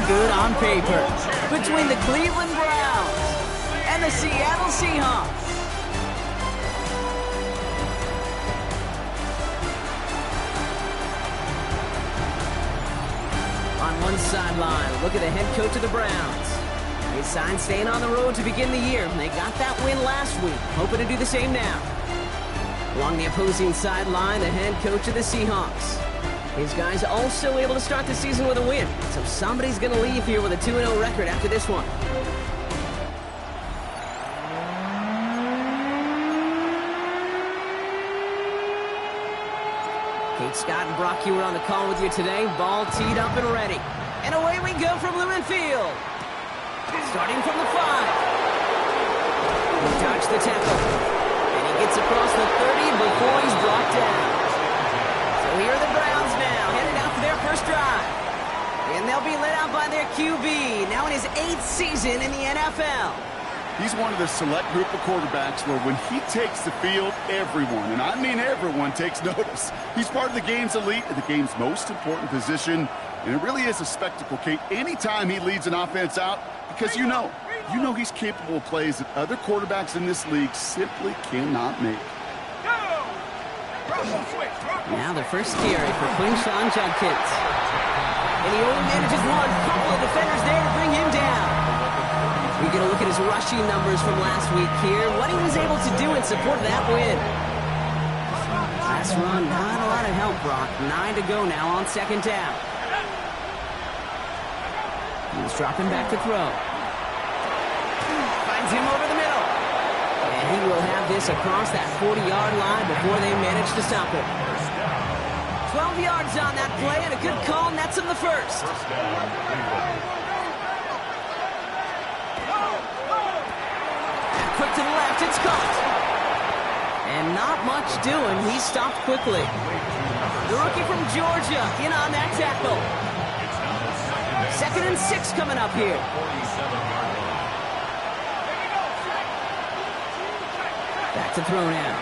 good on paper between the Cleveland Browns and the Seattle Seahawks. On one sideline, look at the head coach of the Browns. They signed staying on the road to begin the year. They got that win last week, hoping to do the same now. Along the opposing sideline, the head coach of the Seahawks. His guys also able to start the season with a win, so somebody's going to leave here with a 2-0 record after this one. Kate Scott and Brock Hewer on the call with you today. Ball teed up and ready. And away we go from Lumen Field. Starting from the 5. He dodged the tackle. And he gets across the 30 before he's brought down. So here are the Browns now, headed out for their first drive. And they'll be led out by their QB, now in his 8th season in the NFL. He's one of the select group of quarterbacks where when he takes the field, everyone, and I mean everyone, takes notice. He's part of the game's elite, the game's most important position, and it really is a spectacle, Kate, anytime he leads an offense out, because you know he's capable of plays that other quarterbacks in this league simply cannot make. Now the first carry for Quinshawn Judkins. And he only manages one. Couple of defenders there to bring him down. We're going to look at his rushing numbers from last week here. What he was able to do in support of that win. Last run, not a lot of help, Brock. 9 to go now on second down. He's dropping back to throw. Finds him over the middle. And he will have this across that 40-yard line before they manage to stop it. 12 yards on that play, and a good call nets him the first. Quick to the left, it's caught. And not much doing, he stopped quickly. The rookie from Georgia in on that tackle. 2nd and 6 coming up here. Back to throw now.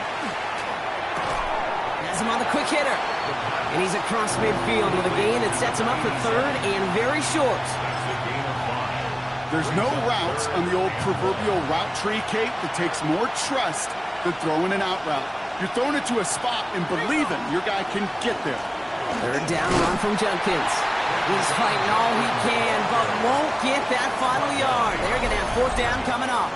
Has him on the quick hitter. And he's across midfield with a gain that sets him up for 3rd and very short. There's no routes on the old proverbial route tree, Kate, that takes more trust than throwing an out route. You're throwing it to a spot and believing your guy can get there. 3rd down run from Judkins. He's fighting all he can, but won't get that final yard. They're going to have 4th down coming up.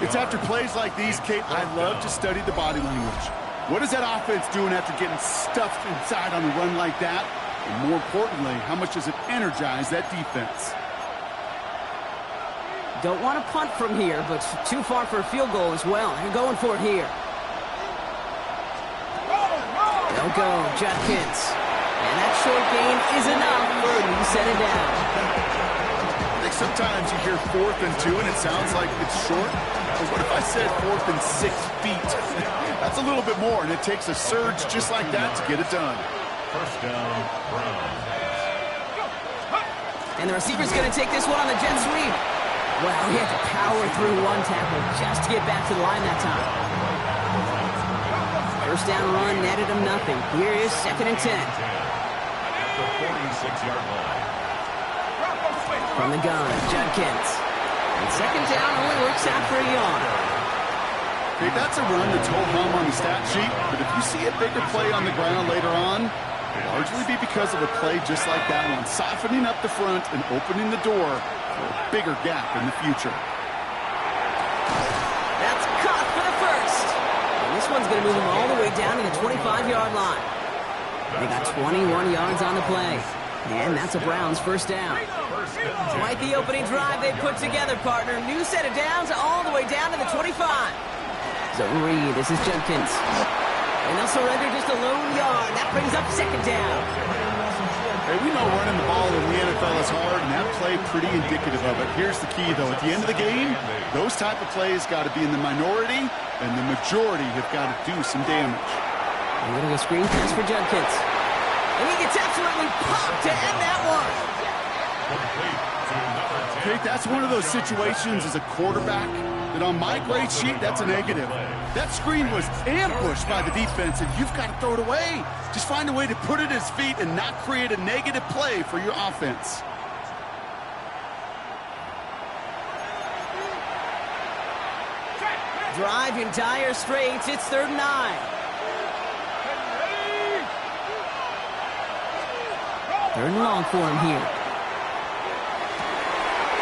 It's after plays like these, Kate, I love to study the body language. What is that offense doing after getting stuffed inside on a run like that? And more importantly, how much does it energize that defense? Don't want to punt from here, but too far for a field goal as well. They're going for it here. They'll go, Judkins. And that short gain is enough for him to set it down. I think sometimes you hear 4th and 2 and it sounds like it's short. But what if I said 4th and 6 feet? That's a little bit more, and it takes a surge just like that to get it done. First down, Browns. And the receiver's going to take this one on the jet sweep. Well, he had to power through one tackle just to get back to the line that time. First down run netted him nothing. Here is 2nd and 10. At the 46-yard line. From the gun, Judkins. And 2nd down only works out for a yard. Hey, that's a run that's ho-hum on the stat sheet, but if you see a bigger play on the ground later on, it'll largely be because of a play just like that one, softening up the front and opening the door for a bigger gap in the future. That's caught for the first. And this one's going to move him all the way down to the 25-yard line. They got 21 yards on the play. And that's a Browns first down. Quite the opening drive they put together, partner. New set of downs all the way down to the 25. Zone read, this is Judkins. And they'll surrender just a lone yard. That brings up 2nd down. Hey, we know running the ball in the NFL is hard, and that play pretty indicative of it. Here's the key, though. At the end of the game, those type of plays got to be in the minority, and the majority have got to do some damage. A little screen pass for Judkins. And he gets absolutely popped to end that one. Kate, that's one of those situations as a quarterback that on my grade sheet, that's a negative. That screen was ambushed by the defense, and you've got to throw it away. Just find a way to put it at his feet and not create a negative play for your offense. Drive in dire straits. It's 3rd and 9. Third and long for him here.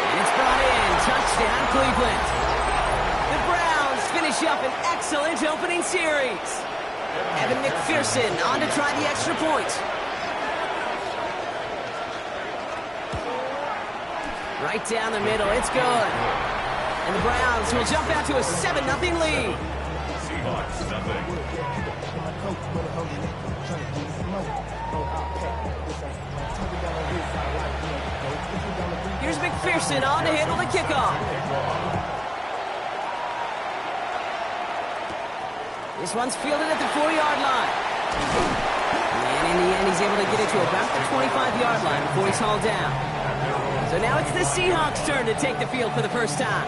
And it's brought in. Touchdown, Cleveland. The Browns finish up an excellent opening series. Evan McPherson on to try the extra point. Right down the middle. It's good. And the Browns will jump out to a 7-0 lead. Seahawks, nothing. Here's McPherson on to handle the kickoff. This one's fielded at the 4-yard line. And in the end, he's able to get it to about the 25-yard line before he's hauled down. So now it's the Seahawks' turn to take the field for the first time.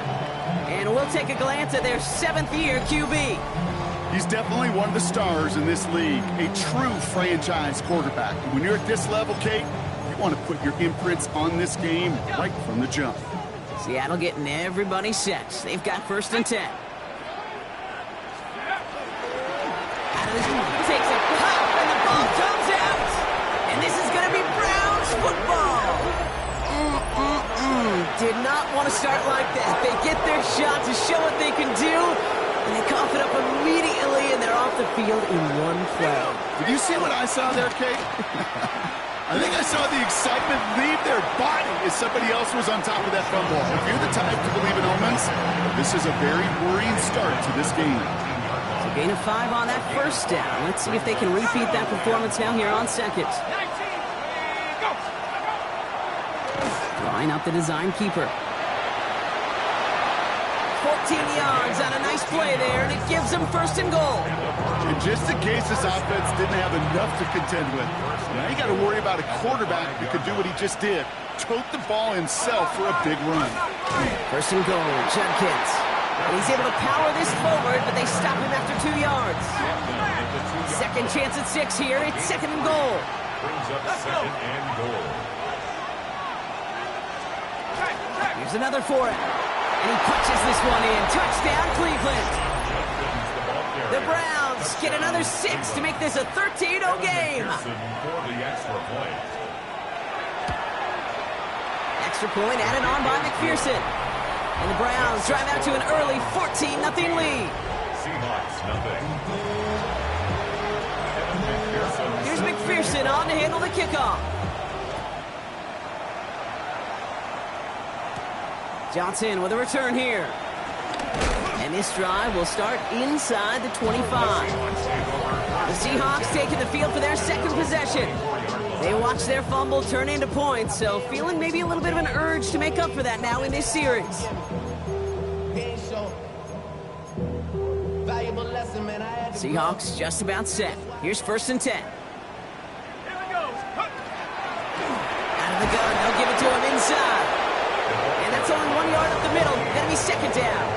And we'll take a glance at their 7th-year QB. He's definitely one of the stars in this league, a true franchise quarterback. And when you're at this level, Kate, you want to put your imprints on this game right from the jump. Seattle getting everybody set. They've got 1st and 10. Out of this, takes a pop, and the ball comes out. And this is going to be Browns football. Did not want to start like that. They get their shot to show what they can do, and they cough it up immediately, and they're off the field in one play. Did you see what I saw there, Kate? I think I saw the excitement leave their body as somebody else was on top of that fumble. If you're the type to believe in omens, this is a very worrying start to this game. So gain of 5 on that 1st down. Let's see if they can repeat that performance now here on 2nd. Line up the design keeper. 14 yards on a nice play there, and it gives them 1st and goal. And just in case this offense didn't have enough to contend with, now you got to worry about a quarterback that could do what he just did. Tote the ball himself for a big run. 1st and goal, Judkins. And he's able to power this forward, but they stop him after 2 yards. Second chance at 6 here. It's 2nd and goal. Brings up 2nd and goal. Here's another for him. And he punches this one in. Touchdown, Cleveland. The Browns get another 6 to make this a 13-0 game. For the extra point. Extra point added on by McPherson. And the Browns drive out to an early 14-0 lead. Seahawks, nothing. Here's McPherson on to handle the kickoff. Johnson with a return here. And this drive will start inside the 25. The Seahawks taking the field for their 2nd possession. They watch their fumble turn into points, so feeling maybe a little bit of an urge to make up for that now in this series. Seahawks just about set. Here's 1st and 10. Out of the gun, they'll give it to him inside. And that's only 1 yard up the middle. Gonna be 2nd down.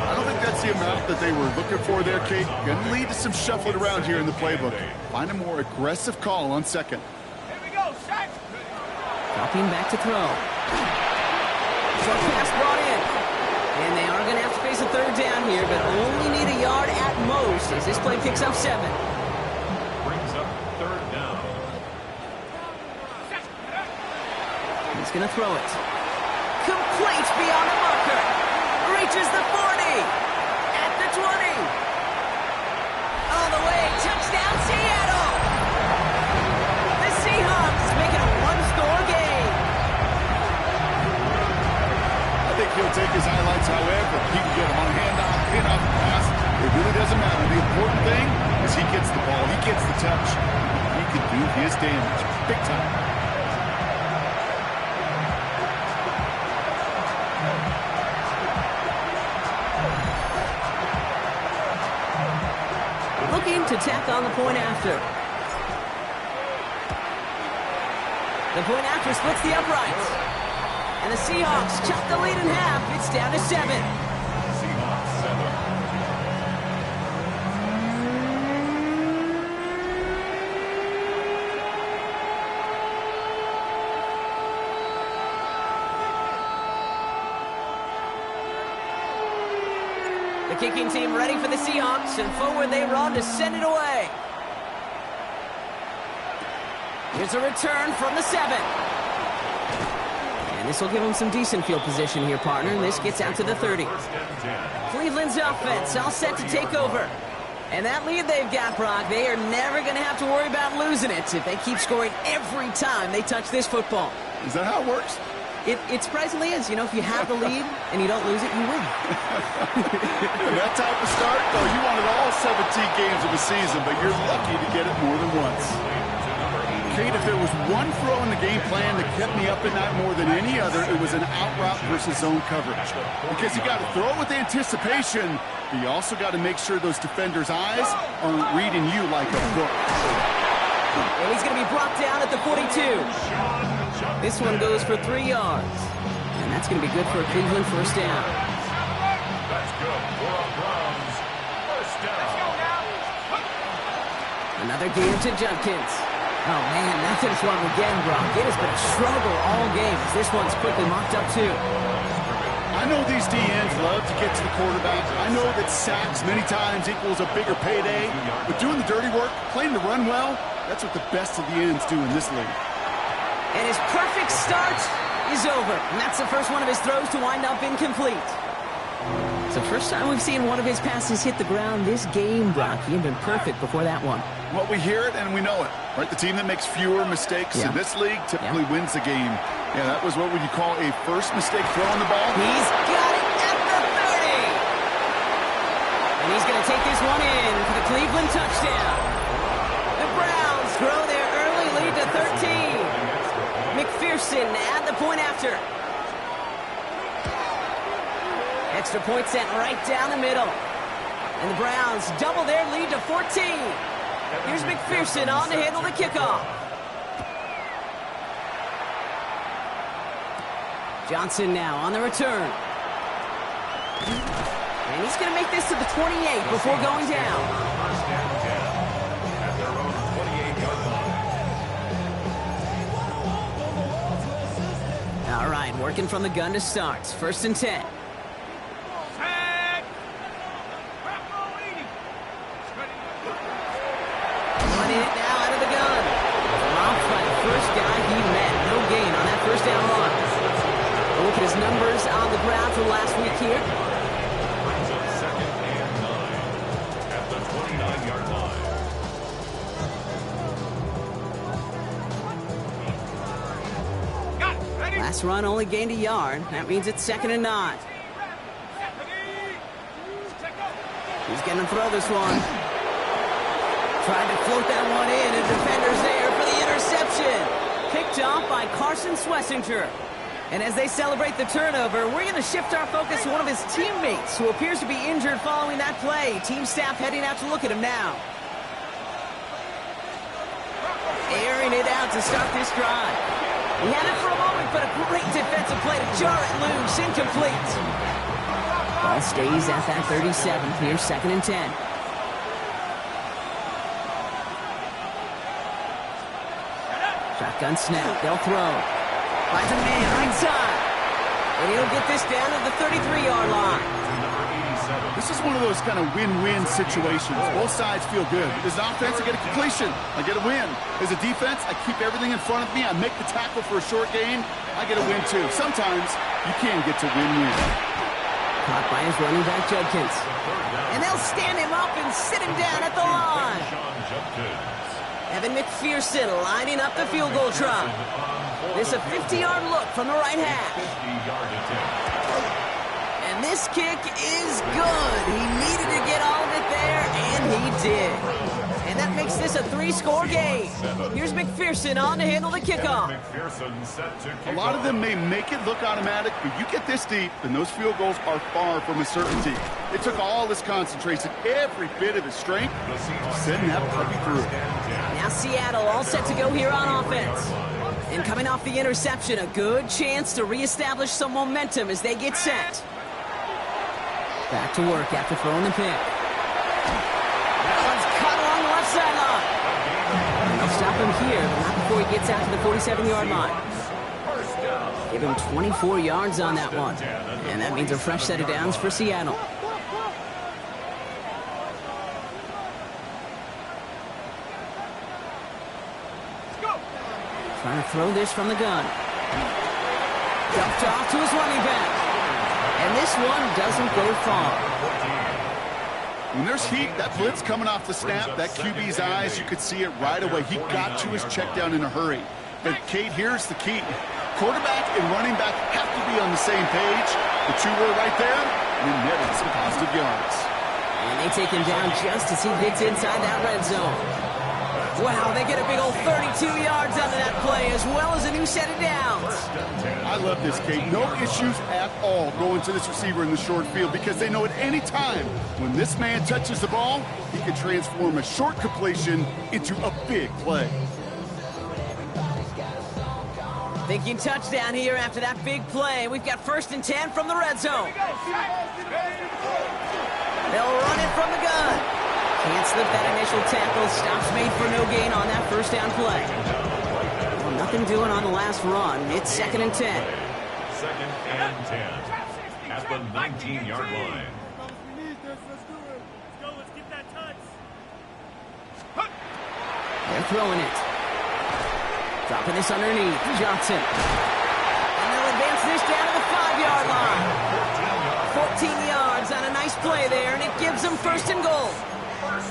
I don't think that's the amount that they were looking for there, Kate. Going to lead to some shuffling around here in the playbook. Find a more aggressive call on 2nd. Dropping back to throw. Short pass brought in. And they are going to have to face a 3rd down here, but only need a yard at most as this play picks up 7. Brings up 3rd down. He's going to throw it. Complete beyond the marker. Reaches the 40. At the 20. All the way. Touchdown, Seattle. The Seahawks make it a 1-score game. I think he'll take his highlights however he can get them on handoff, pin-off, pass. It really doesn't matter. The important thing is he gets the ball. He gets the touch. He can do his damage. Big time. Looking to tack on the point after. The point after splits the uprights. And the Seahawks chop the lead in half. It's down to 7. Seahawks, 7. The kicking team ready for the Seahawks, and forward they run to send it away. Here's a return from the 7. And this will give them some decent field position here, partner, and this gets out to the 30. Cleveland's offense all set to take over. And that lead they've got, Brock, they are never going to have to worry about losing it if they keep scoring every time they touch this football. Is that how it works? It surprisingly is. You know, if you have the lead and you don't lose it, you win. And that type of start, though, you wanted all 17 games of the season, but you're lucky to get it more than once. Kate, if there was one throw in the game plan that kept me up at night more than any other, it was an out route versus zone coverage. Because you got to throw it with anticipation, but you also got to make sure those defenders' eyes aren't reading you like a book. And he's going to be brought down at the 42. This one goes for 3 yards. And that's going to be good for a Cleveland first down. That's good for a Browns first down. Another game to Judkins. Oh, man, that's his one again, Brock. It has been a struggle all game as this one's quickly mocked up, too. I know these DNs love to get to the quarterback. I know that sacks many times equals a bigger payday. But doing the dirty work, playing the run well, that's what the best of the ends do in this league. And his perfect start is over. And that's the first one of his throws to wind up incomplete. It's the first time we've seen one of his passes hit the ground this game, Brock. He had been perfect before that one. Well, we hear it and we know it, right? The team that makes fewer mistakes in this league typically wins the game. Yeah, that was what would you call a first mistake throwing the ball? He's got it at the 30. And he's going to take this one in for the Cleveland touchdown. The Browns grow their early lead to 13. McPherson at the point after. Extra point sent right down the middle. And the Browns double their lead to 14. Here's McPherson on to handle the kickoff. Johnson now on the return. And he's going to make this to the 28 before going down. First down 10 at their own 28-yard line. All right, working from the gun to start. First and 10. One hit now out of the gun. Off by the first guy he met. No gain on that first down run. A look at his numbers on the ground from last week here. Brings up second and 9 at the 29-yard line. Last run only gained a yard. That means it's second and 9. He's going to throw this one. Tried to float that one in, and defender's there for the interception. Picked off by Carson Swessinger. And as they celebrate the turnover, we're going to shift our focus to one of his teammates who appears to be injured following that play. Team staff heading out to look at him now. Airing it out to start this drive. He had it for a moment, but a great defensive play to jar it loose. Incomplete. Ball stays at that 37. Here's second and 10. Shotgun snap. They'll throw. Finds a man right side. And he'll get this down to the 33-yard line. This is one of those kind of win-win situations. Both sides feel good. As an offense, I get a completion. I get a win. As a defense, I keep everything in front of me. I make the tackle for a short gain. I get a win, too. Sometimes you can get to win-win. Caught by his running back, Judkins. And they'll stand him up and sit him down at the line. Evan McPherson lining up the field goal try. This a 50-yard look from the right half. And this kick is good. He needed to get all of it there, and he did. And that makes this a 3-score game. Here's McPherson on to handle the kickoff. A lot of them may make it look automatic, but you get this deep, and those field goals are far from a certainty. It took all his concentration, every bit of his strength, sending that puppy through. Now Seattle all set to go here on offense. And coming off the interception, a good chance to reestablish some momentum as they get set. Back to work after throwing the pick. That one's cut along the left sideline. And they'll stop him here, but not before he gets out to the 47-yard line. Give him 24 yards on that one. And that means a fresh set of downs for Seattle. Trying to throw this from the gun. Dumped off to his running back. And this one doesn't go far. When there's heat, that blitz coming off the snap, that QB's eyes, you could see it right away. He got to his check down in a hurry. But, Kate, here's the key. Quarterback and running back have to be on the same page. The two were right there, and he netted some positive yards. And they take him down just as he gets inside that red zone. Wow, they get a big old 32 yards out of that play, as well as a new set of downs. I love this, Kate. No issues at all going to this receiver in the short field because they know at any time when this man touches the ball, he can transform a short completion into a big play. Thinking touchdown here after that big play. We've got 1st and 10 from the red zone. They'll run it from the gun. Can't slip that initial tackle. Stops made for no gain on that 1st down play. Well, nothing doing on the last run. It's 2nd and 10. 2nd and 10 at the 19-yard line. They're throwing it. Dropping this underneath. Johnson. And they'll advance this down to the 5-yard line. 14 yards on a nice play there, and it gives them 1st and goal.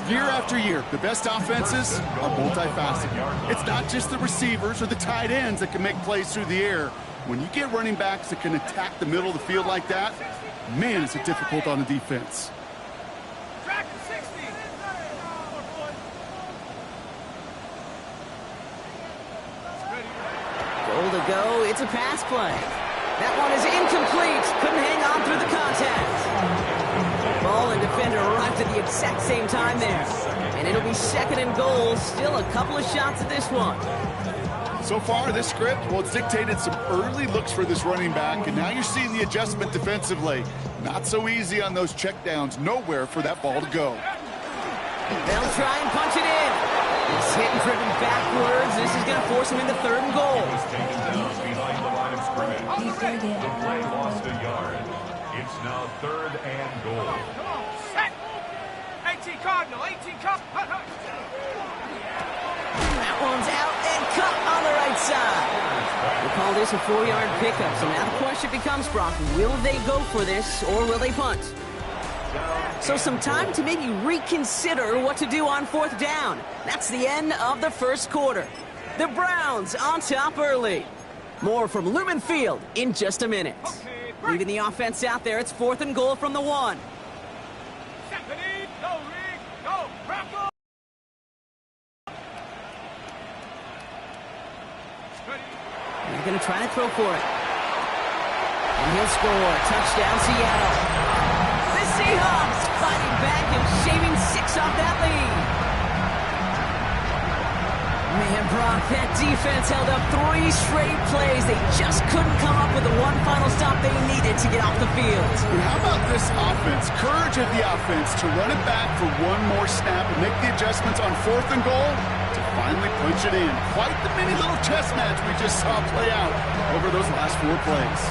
Year after year, the best offenses are multifaceted. It's not just the receivers or the tight ends that can make plays through the air. When you get running backs that can attack the middle of the field like that, man, is it difficult on the defense. Goal to go. It's a pass play. That one is incomplete. Couldn't hang on through the contact. Ball and defender arrived at the exact same time there. And it'll be 2nd and goal. Still a couple of shots at this one. So far, this script, well, it's dictated some early looks for this running back, and now you're seeing the adjustment defensively. Not so easy on those checkdowns. Nowhere for that ball to go. They'll try and punch it in. It's hit and driven backwards. This is going to force him into 3rd and goal. He's taken down behind the line of scrimmage. The play lost a yard. It's now 3rd and goal. Come on, set. 18 Cardinal, 18 Cup. That one's out and cut on the right side. We call this a 4-yard pickup. So now the question becomes, Brock, will they go for this or will they punt? So some time to maybe reconsider what to do on 4th down. That's the end of the 1st quarter. The Browns on top early. More from Lumen Field in just a minute. Leaving the offense out there, it's 4th and goal from the 1. They're going to try to throw for it. And he'll score. Touchdown, Seattle. The Seahawks fighting back and shaving 6 off that lead. Man, Brock, that defense held up 3 straight plays. They just couldn't come up with the one final stop they needed to get off the field. And how about this offense? Courage of the offense to run it back for one more snap and make the adjustments on 4th and goal to finally punch it in. Quite the mini little chess match we just saw play out over those last 4 plays.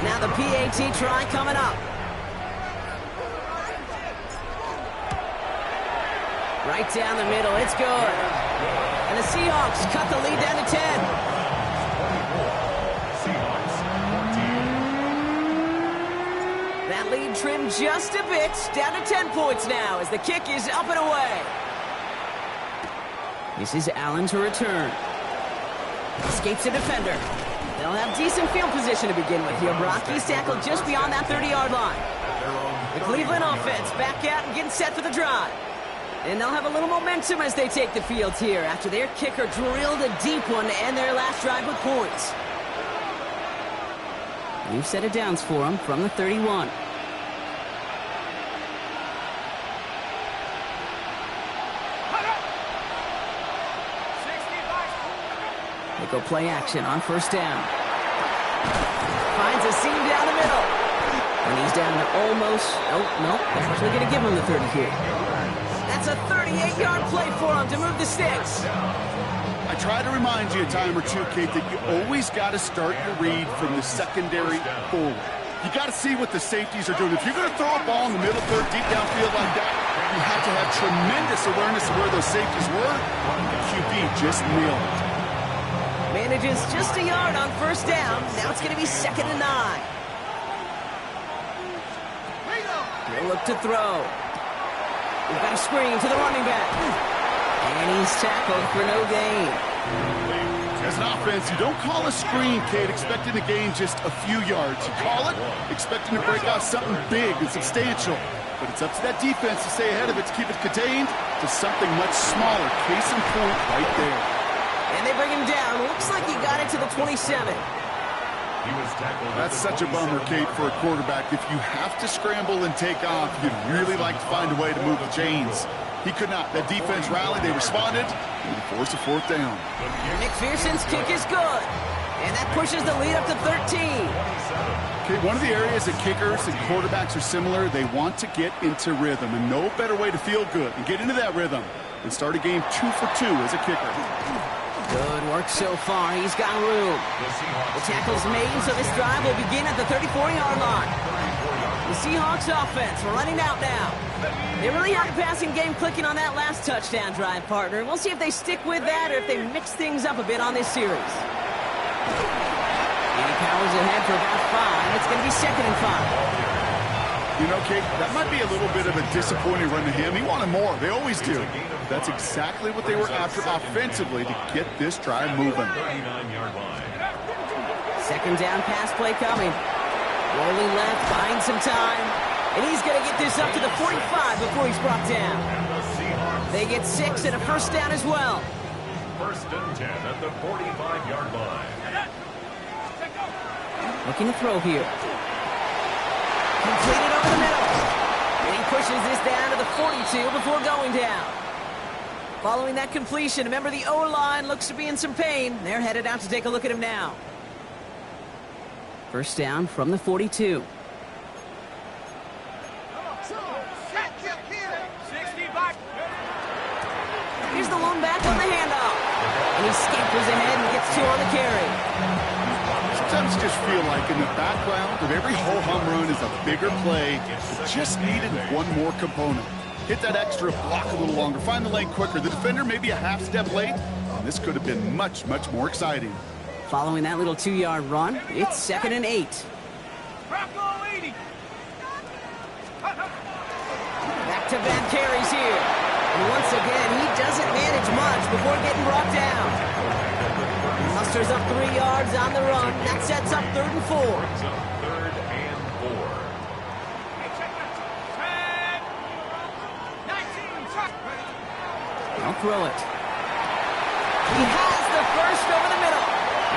Now the PAT try coming up. Right down the middle, it's good. And the Seahawks cut the lead down to 10. Seahawks 14. That lead trimmed just a bit, down to 10 points now as the kick is up and away. This is Allen to return. Escapes a defender. They'll have decent field position to begin with here. Brock, he's tackled just beyond that 30-yard line. The Cleveland offense back out and getting set for the drive. And they'll have a little momentum as they take the field here after their kicker drilled a deep one to end their last drive with points. New set of downs for them from the 31. They go play action on 1st down. Finds a seam down the middle. And he's down to almost, nope, they're actually going to give him the 30 here. That's a 38-yard play for him to move the sticks. I try to remind you a time or two, Kate, that you always got to start your read from the secondary forward. You got to see what the safeties are doing. If you're going to throw a ball in the middle third deep downfield like that, you had to have tremendous awareness of where those safeties were. The QB just nailed it. Manages just a yard on first down. Now it's going to be 2nd and 9. He'll look to throw. We've got a screen to the running back. And he's tackled for no gain. As an offense, you don't call a screen, Kate, expecting to gain just a few yards. You call it expecting to break out something big and substantial. But it's up to that defense to stay ahead of it, to keep it contained to something much smaller. Case in point right there. And they bring him down. Looks like he got it to the 27. That's such a bummer, Kate, for a quarterback. If you have to scramble and take off, you'd really like to find a way to move the chains. He could not. That defense rallied. They responded. And they forced a 4th down. McPherson's kick is good. And that pushes the lead up to 13. Okay, one of the areas that kickers and quarterbacks are similar, they want to get into rhythm. And no better way to feel good and get into that rhythm than start a game 2 for 2 as a kicker. Good work so far. He's got room. The tackle's made, so this drive will begin at the 34-yard line. The Seahawks offense running out now. They really had a passing game clicking on that last touchdown drive, partner. We'll see if they stick with that or if they mix things up a bit on this series. And he powers ahead for about 5. It's going to be 2nd and 5. You know, Kate, that might be a little bit of a disappointing run to him. He wanted more. They always do. That's exactly what they were after offensively to get this drive moving. 2nd down pass play coming. Rolling left, buying some time. And he's going to get this up to the 45 before he's brought down. They get 6 and a 1st down as well. 1st and 10 at the 45-yard line. Looking to throw here. Completed over the middle. And he pushes this down to the 42 before going down. Following that completion, a member of the O-line looks to be in some pain. They're headed out to take a look at him now. 1st down from the 42. Here's the lone back on the handoff. And he scampers ahead and gets 2 on the carry. Sometimes you just feel like in the background of every ho-hum run is a bigger play. It just needed one more component. Hit that extra block a little longer. Find the lane quicker. The defender maybe a half step late. And this could have been much, much more exciting. Following that little 2-yard run, it's 2nd and 8. Back-to-back carries here. And once again, he doesn't manage much before getting brought down. Musters up 3 yards on the run. That sets up 3rd and 4. 3rd and 4. Don't throw it. He has the 1st over the middle.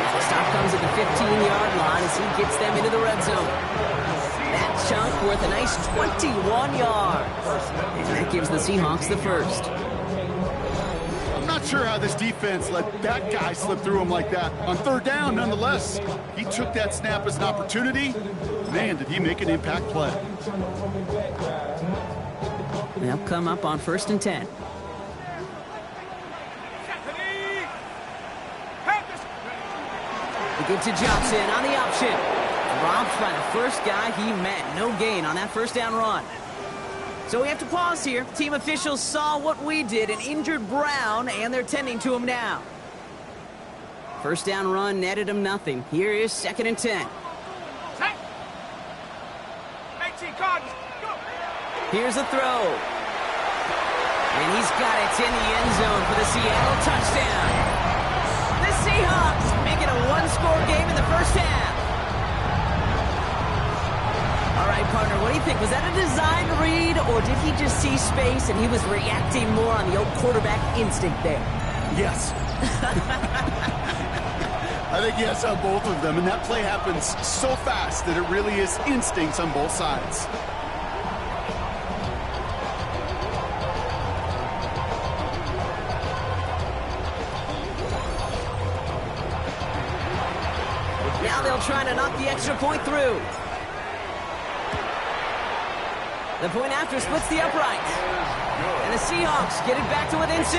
The stop comes at the 15-yard line as he gets them into the red zone. That chunk worth a nice 21 yards. And that gives the Seahawks the 1st. I'm not sure how this defense let that guy slip through him like that. On 3rd down, nonetheless, he took that snap as an opportunity. Man, did he make an impact play. They'll come up on 1st and 10. They give to Johnson on the option. Robbed by the first guy he met. No gain on that 1st down run. So we have to pause here. Team officials saw what we did and injured Brown, and they're tending to him now. 1st down run netted him nothing. Here is 2nd and 10. Here's a throw. And he's got it in the end zone for the Seattle touchdown. The Seahawks make it a 1-score game in the 1st half. All right, partner, what do you think? Was that a design read, or did he just see space and he was reacting more on the old quarterback instinct there? Yes. I think yes on both of them, and that play happens so fast that it really is instincts on both sides. Now they'll try to knock the extra point through. The point after splits the uprights. And the Seahawks get it back to within 6.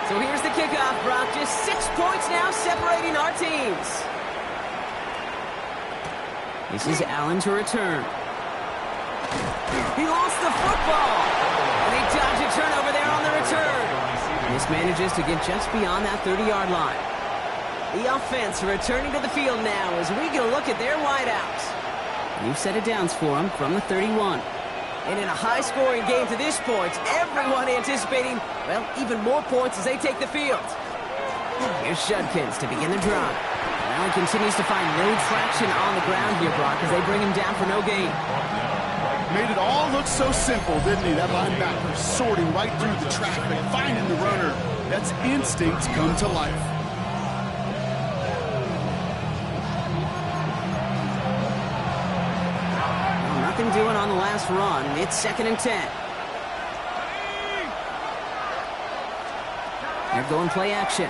So here's the kick kickoff, Brock. Just 6 points now separating our teams. This is Allen to return. He lost the football. And he dodged a turnover there on the return. This manages to get just beyond that 30-yard line. The offense returning to the field now as we get a look at their wideouts. New set of downs for them from the 31. And in a high-scoring game to this point, everyone anticipating, well, even more points as they take the field. Here's Judkins to begin the drive. Allen continues to find no traction on the ground here, Brock, as they bring him down for no gain. Made it all look so simple, didn't he? That linebacker sorting right through the traffic, finding the runner. That's instincts come to life. Well, nothing doing on the last run. It's 2nd and 10. They're going play action.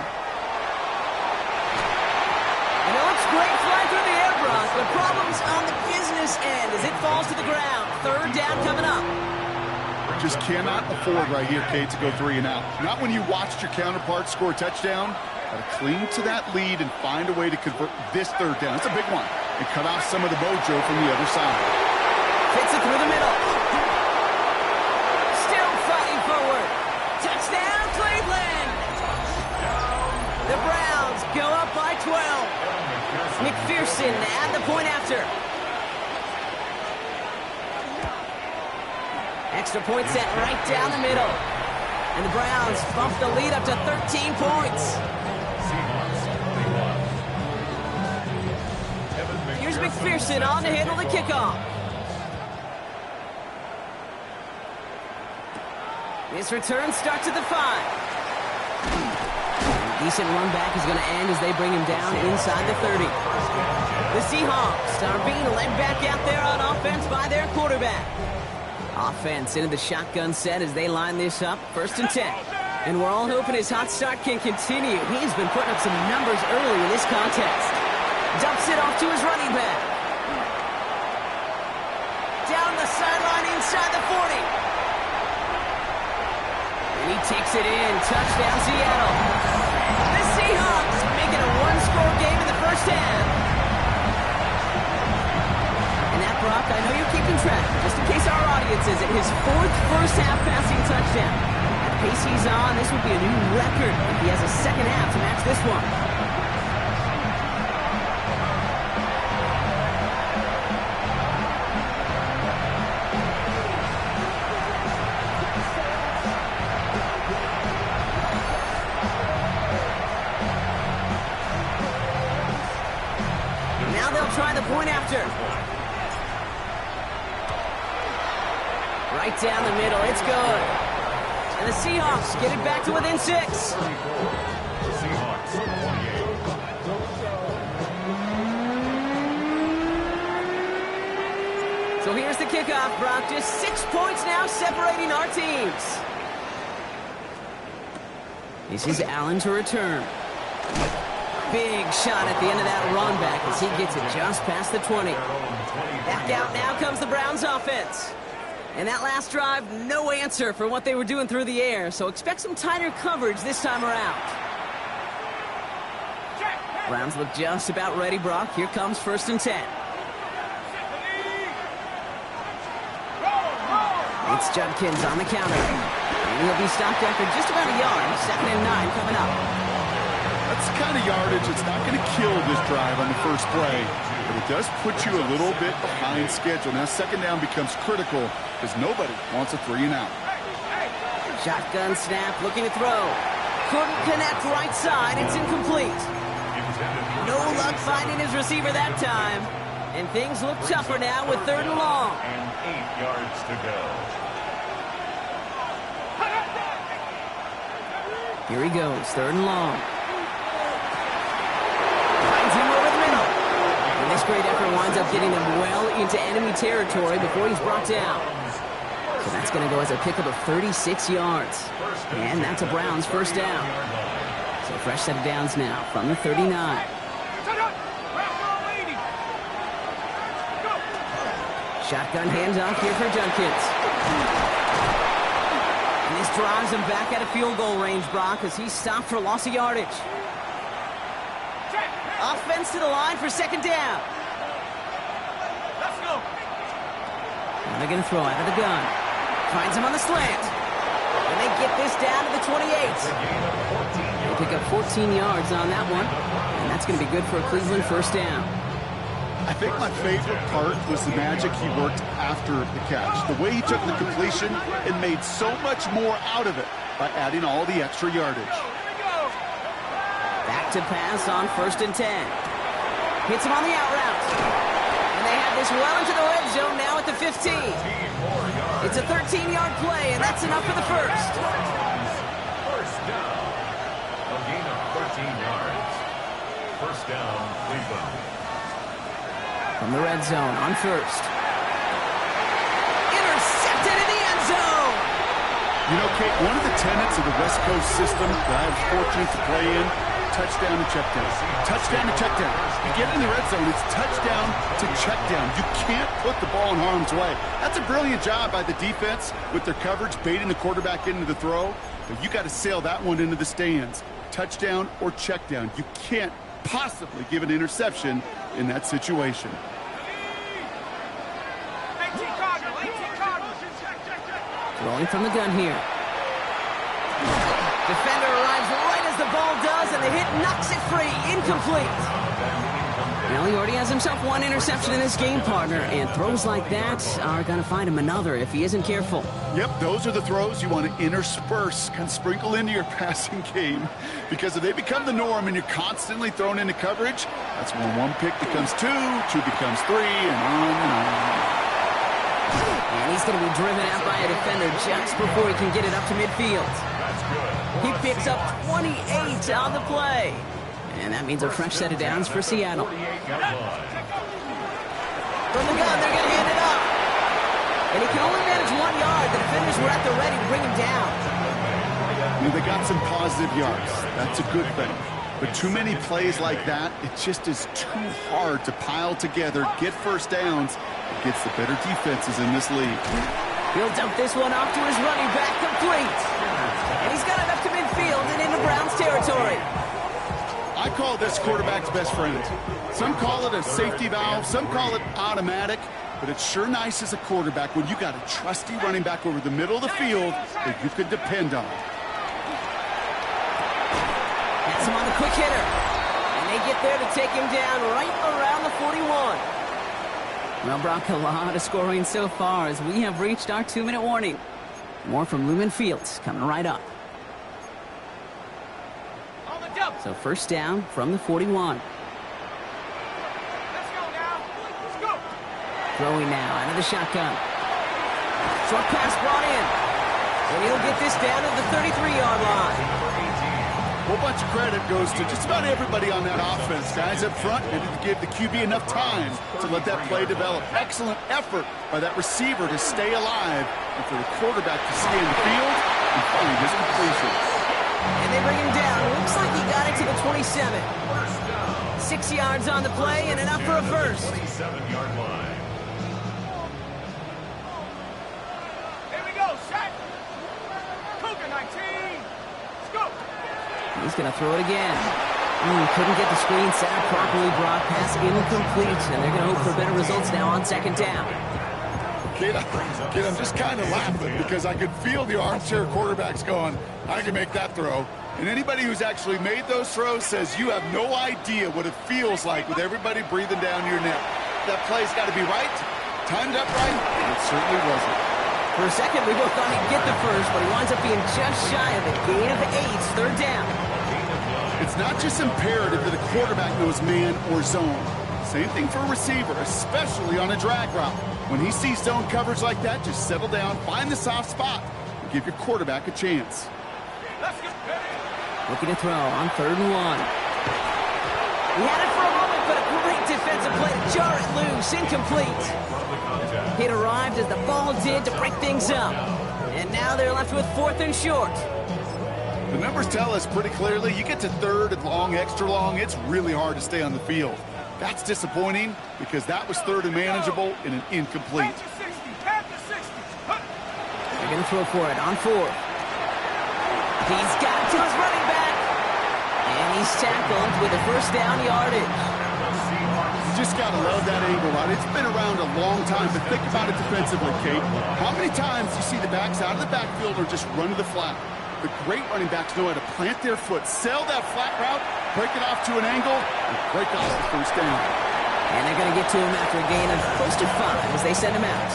Great fly through the air, Brock, but problems on the business end as it falls to the ground. 3rd down coming up. Just cannot afford right here, Kate, to go 3 and out. Not when you watched your counterpart score a touchdown. Got to cling to that lead and find a way to convert this 3rd down. It's a big one. And cut off some of the mojo from the other side. Fits it through the middle. Still fighting forward. Touchdown, Cleveland. The Browns go up by 12. McPherson at the point after. Extra point set right down the middle. And the Browns bump the lead up to 13 points. Here's McPherson on to handle the kickoff. This return starts at the 5. Decent run back is going to end as they bring him down inside the 30. The Seahawks are being led back out there on offense by their quarterback. Offense into the shotgun set as they line this up. 1st and 10. And we're all hoping his hot start can continue. He's been putting up some numbers early in this contest. Dumps it off to his running back. Down the sideline inside the 40. And he takes it in. Touchdown, Seattle. The Seahawks making a 1-score game in the 1st half. And that, Brock, I know you're keeping track, just in case our audience isn't, his 4th first-half passing touchdown. At the pace he's on, this would be a new record if he has a 2nd half to match this one. Try the point after. Right down the middle. It's good. And the Seahawks get it back to within 6. Seahawks 28. So here's the kickoff, Brock. Just 6 points now separating our teams. This is Allen to return. Big shot at the end of that run back as he gets it just past the 20. Back out now comes the Browns offense. And that last drive, no answer for what they were doing through the air, so expect some tighter coverage this time around. Browns look just about ready, Brock. Here comes 1st and 10. It's Judkins on the counter. And he'll be stopped after just about a yard. 2nd and 9 coming up. That's the kind of yardage that's not going to kill this drive on the first play, but it does put you a little bit behind schedule. Now 2nd down becomes critical because nobody wants a 3 and out. Shotgun snap, looking to throw. Couldn't connect right side. It's incomplete. No luck finding his receiver that time. And things look tougher now with 3rd and long. And 8 yards to go. Here he goes, 3rd and long. Finds him over the middle. And this great effort winds up getting him well into enemy territory before he's brought down. So that's going to go as a pickup of 36 yards. And that's a Browns 1st down. So a fresh set of downs now from the 39. Shotgun handoff here for Judkins. And And this drives him back at a field goal range, Brock, as he's stopped for loss of yardage. Offense to the line for second down. Let's go. And they're going to throw out of the gun. Finds him on the slant. And they get this down to the 28. They pick up 14 yards on that one. And that's going to be good for a Cleveland first down. I think my favorite part was the magic he worked after the catch. The way he took the completion and made so much more out of it by adding all the extra yardage. Back to pass on 1st and 10. Hits him on the out route. And they have this well into the red zone now at the 15. It's a 13-yard play, and that's enough for the first. First down. A gain of 13 yards. First down, Cleveland. From the red zone on 1st. Intercepted in the end zone. You know, Kate, one of the tenets of the West Coast system that I was fortunate to play in, touchdown to check down. Touchdown to check down. You get in the red zone, it's touchdown to check down. You can't put the ball in harm's way. That's a brilliant job by the defense with their coverage, baiting the quarterback into the throw. But you got to sail that one into the stands. Touchdown or check down. You can't possibly give an interception in that situation. 18 Cardinal, 18 Cardinal. Throwing from the gun here. Defender arrives right as the ball does, and the hit knocks it free. Incomplete. Well, he already has himself one interception in this game, partner, and throws like that are going to find him another if he isn't careful. Yep, those are the throws you want to intersperse, kind of sprinkle into your passing game, because if they become the norm and you're constantly thrown into coverage, that's when one pick becomes two becomes three, and on and on. And he's going to be driven out by a defender just before he can get it up to midfield. He picks up 28 on the play. And that means a fresh set of downs for Seattle. From the gun, they're going to hand it up. And he can only manage 1 yard. The defenders were at the ready to bring him down. I mean, they got some positive yards. That's a good thing. But too many plays like that, it just is too hard to pile together, get first downs against the better defenses in this league. He'll dump this one off to his running back, complete. And he's got it up to midfield and into Browns territory. I call this quarterback's best friend. Some call it a safety valve, some call it automatic, but it's sure nice as a quarterback when you got a trusty running back over the middle of the field that you could depend on. Gets him on the quick hitter. And they get there to take him down right around the 41. Well, Brock, a lot of scoring so far as we have reached our 2-minute warning. More from Lumen Fields coming right up. So first down from the 41. Let's go now. Let's go. Throwing now out of the shotgun. Short pass brought in. And he'll get this down to the 33-yard line. A whole bunch of credit goes to just about everybody on that offense. Guys up front needed to give the QB enough time to let that play develop. Excellent effort by that receiver to stay alive and for the quarterback to scan the field and find his completion. And they bring him down. Looks like he got it to the 27. 6 yards on the play and enough for a first. 27-yard line. Here we go, set. Cougar 19. Let's go. He's going to throw it again. Couldn't get the screen set up properly. Broad pass incomplete. And they're going to hope for better results now on second down. Kid, I'm just kind of laughing because I could feel the armchair quarterbacks going, I can make that throw. And anybody who's actually made those throws says you have no idea what it feels like with everybody breathing down your neck. That play's got to be right, timed up right, and it certainly wasn't. For a second, we both thought he'd get the first, but he winds up being just shy of it. Gain of 8, third down. It's not just imperative that a quarterback knows man or zone. Same thing for a receiver, especially on a drag route. When he sees zone coverage like that, just settle down, find the soft spot, and give your quarterback a chance. Let's get ready. Looking to throw on 3rd and 1. He had it for a moment, but a great defensive play to jar it loose. Incomplete. It arrived as the ball did to break things up. And now they're left with 4th and short. The numbers tell us pretty clearly, you get to 3rd and long, extra long, it's really hard to stay on the field. That's disappointing because that was 3rd and manageable and an incomplete. Pass to 60. Pass to 60. Huh. They're going to throw for it on 4th. He's got it to his running back. And he's tackled with a first down yardage. You just got to love that angle, right? It's been around a long time, but think about it defensively, Kate. How many times do you see the backs out of the backfield or just run to the flat? The great running backs know how to plant their foot, sail that flat route, break it off to an angle, and break off the first down. And they're going to get to him after a gain of close to 5 as they send him out.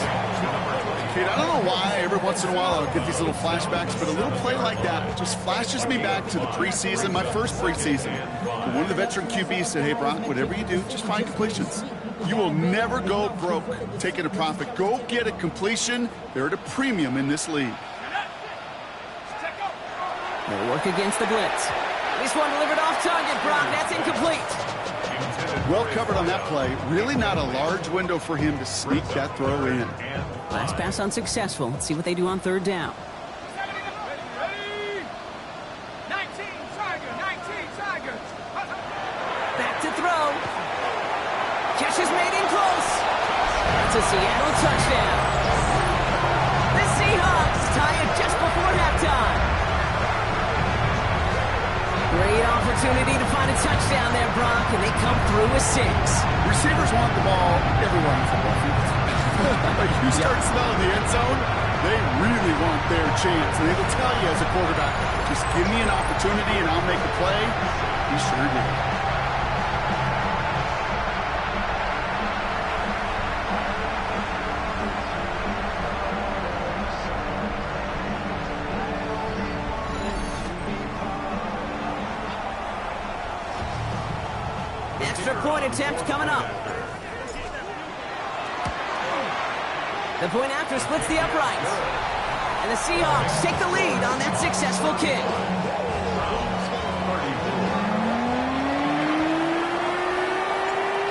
Kate, I don't know why every once in a while I'll get these little flashbacks, but a little play like that just flashes me back to the preseason, my first preseason. One of the veteran QBs said, hey, Brock, whatever you do, just find completions. You will never go broke taking a profit. Go get a completion. They're at a premium in this league. They'll work against the blitz. This one delivered off target, Brock. That's incomplete. Well covered on that play. Really not a large window for him to sneak that throw in. Last pass unsuccessful. Let's see what they do on third down. 19 Tigers. Back to throw. Catch is made in close. That's a Seattle touchdown. The Seahawks tie it just before halftime. Great opportunity to find a touchdown there, Brock, and they come through with 6. Receivers want the ball everywhere on the football field. You start smelling the end zone, they really want their chance. And they will tell you as a quarterback, just give me an opportunity and I'll make a play. He sure did. Extra point attempt coming up. The point after splits the uprights. And the Seahawks take the lead on that successful kick.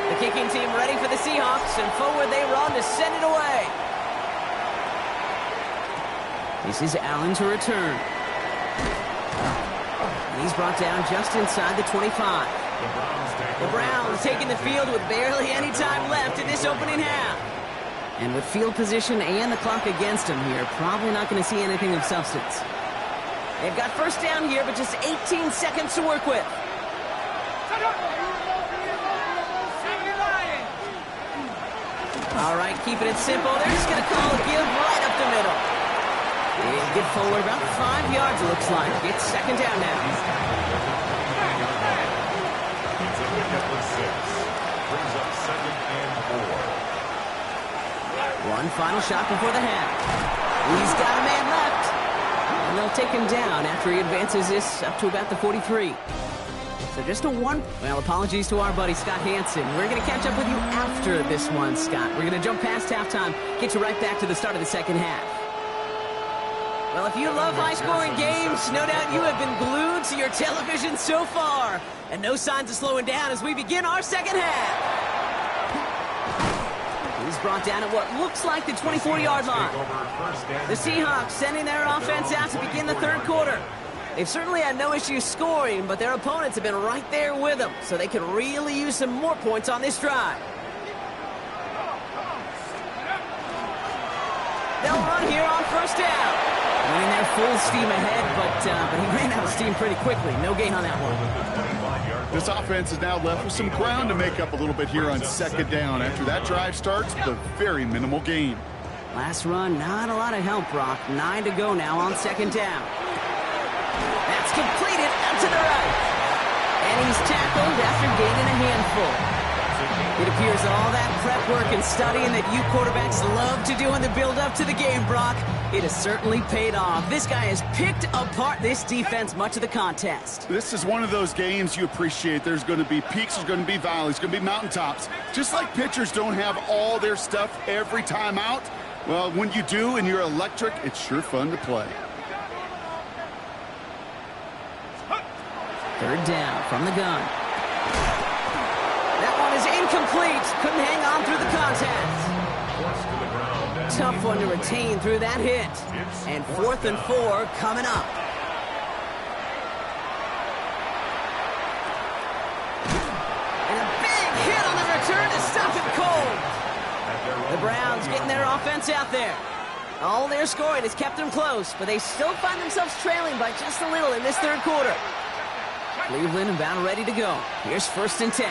The kicking team ready for the Seahawks, and forward they run to send it away. This is Allen to return. And he's brought down just inside the 25. The Browns taking the field with barely any time left in this opening half. And with field position and the clock against them here, probably not going to see anything of substance. They've got first down here, but just 18 seconds to work with. All right, keeping it simple. They're just going to call a give right up the middle. And give forward about 5 yards, it looks like. It's second down now. Brings up 2nd and 4. One final shot before the half. He's got a man left. And they'll take him down after he advances this up to about the 43. So just a one. Well, apologies to our buddy Scott Hansen. We're going to catch up with you after this one, Scott. We're going to jump past halftime, get you right back to the start of the second half. Well, if you love high-scoring games, no doubt you have been glued to your television so far. And no signs of slowing down as we begin our second half. He's brought down at what looks like the 24-yard line. The Seahawks sending their offense out to begin the third quarter. They've certainly had no issues scoring, but their opponents have been right there with them, so they could really use some more points on this drive. They'll run here on first down. Running there full steam ahead, but he ran out of steam pretty quickly. No gain on that one. This offense is now left with some ground to make up a little bit here on second down. After that drive starts with a very minimal gain. Last run, not a lot of help, Brock. 9 to go now on second down. That's completed out to the right. And he's tackled after gaining a handful. It appears all that prep work and studying that you quarterbacks love to do in the build-up to the game, Brock, it has certainly paid off. This guy has picked apart this defense much of the contest. This is one of those games you appreciate. There's going to be peaks, there's going to be valleys, there's going to be mountaintops. Just like pitchers don't have all their stuff every time out, well, when you do and you're electric, it's sure fun to play. Third down from the gun. That one is incomplete. Couldn't hang on through the contact. Tough one to retain through that hit. And 4th and 4 coming up. And a big hit on the return to stop him cold. The Browns getting their offense out there. All their scoring has kept them close, but they still find themselves trailing by just a little in this third quarter. Cleveland about ready to go. Here's 1st and 10.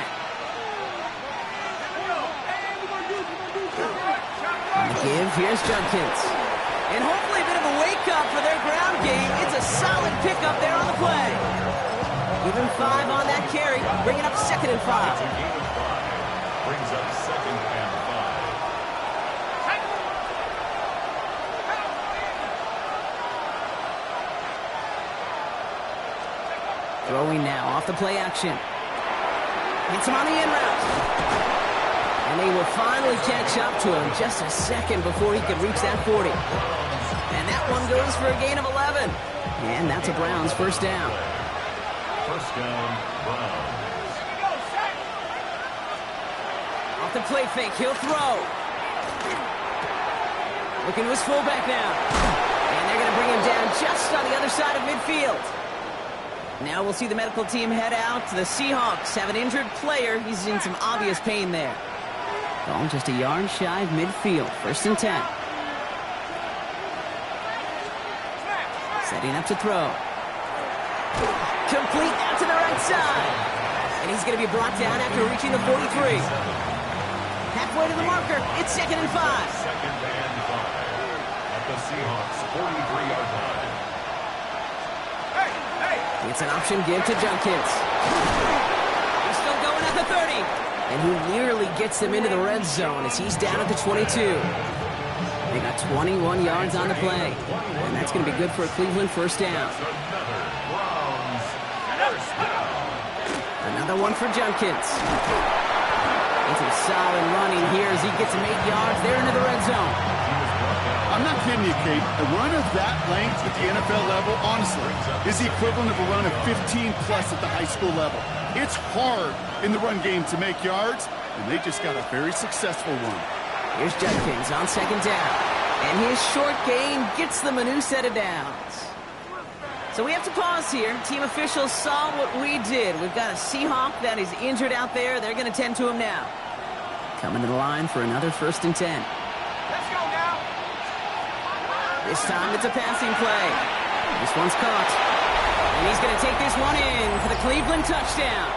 On the give, here's Junkins. And hopefully a bit of a wake-up for their ground game. It's a solid pickup there on the play. Give him 5 on that carry, bringing up 2nd and 5. Brings up 2nd and 5. Throwing now off the play action. Hits him on the in route. And they will finally catch up to him just a second before he could reach that 40. And that one goes for a gain of 11. And that's a Browns 1st down. 1st down, Browns. Off the play fake, he'll throw. Looking to his fullback now. And they're going to bring him down just on the other side of midfield. Now we'll see the medical team head out. The Seahawks have an injured player. He's in some obvious pain there. Ball just a yard shy of midfield. 1st and 10. Setting up to throw. Complete out to the right side. And he's going to be brought down after reaching the 43. Halfway to the marker. It's 2nd and 5. 2nd and 5. At the Seahawks 43-yard line. It's an option give to Junkins. He's still going at the 30. And he nearly gets them into the red zone as he's down at the 22. They got 21 yards on the play. And that's going to be good for a Cleveland 1st down. Another one for Junkins. Into a solid running here as he gets him 8 yards. They're into the red zone. I'm not kidding you, Kate. A run of that length at the NFL level, honestly, is the equivalent of a run of 15-plus at the high school level. It's hard in the run game to make yards, and they just got a very successful one. Here's Junkins on 2nd down. And his short gain gets them a new set of downs. So we have to pause here. Team officials saw what we did. We've got a Seahawk that is injured out there. They're going to tend to him now. Coming to the line for another 1st and 10. Let's go now. This time it's a passing play. This one's caught. And he's going to take this one in for the Cleveland touchdown.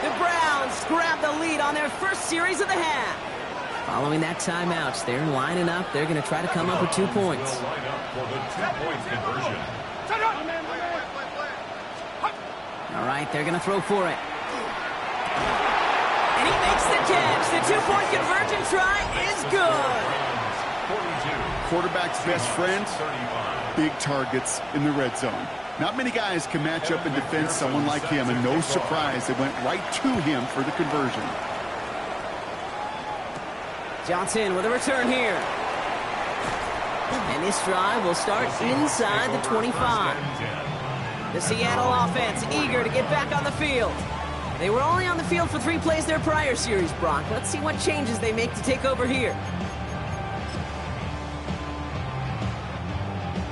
The Browns grab the lead on their first series of the half. Following that timeout, they're lining up. They're going to try to come up with 2 points. Line up for the 2-point conversion. All right, they're going to throw for it. And he makes the catch. The 2-point conversion try is good. Quarterback's best friend, 35. big targets in the red zone. Not many guys can match up and defend someone like him, and no surprise, they went right to him for the conversion. Johnson with a return here. And this drive will start inside the 25. The Seattle offense eager to get back on the field. They were only on the field for 3 plays their prior series, Brock. Let's see what changes they make to take over here.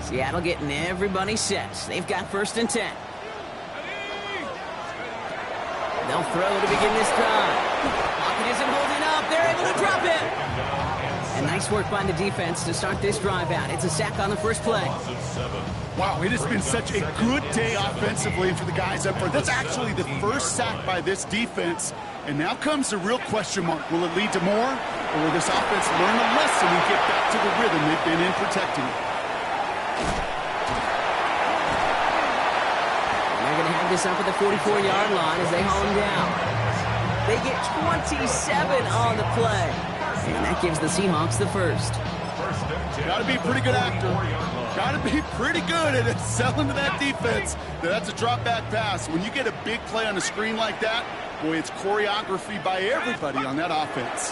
Seattle getting everybody set. They've got 1st and 10. They'll throw to begin this drive. Pocket isn't holding up. They're able to drop it. And nice work by the defense to start this drive out. It's a sack on the first play. Wow, it has been such a good day offensively for the guys up front. That's actually the first sack by this defense. And now comes the real question mark. Will it lead to more? Or will this offense learn a lesson and get back to the rhythm they've been in protecting it? And they're going to have this up at the 44-yard line as they haul him down. They get 27 on the play. And that gives the Seahawks the first. Got to be a pretty good actor. Got to be pretty good at selling to that defense. That's a drop-back pass. When you get a big play on a screen like that, boy, it's choreography by everybody on that offense.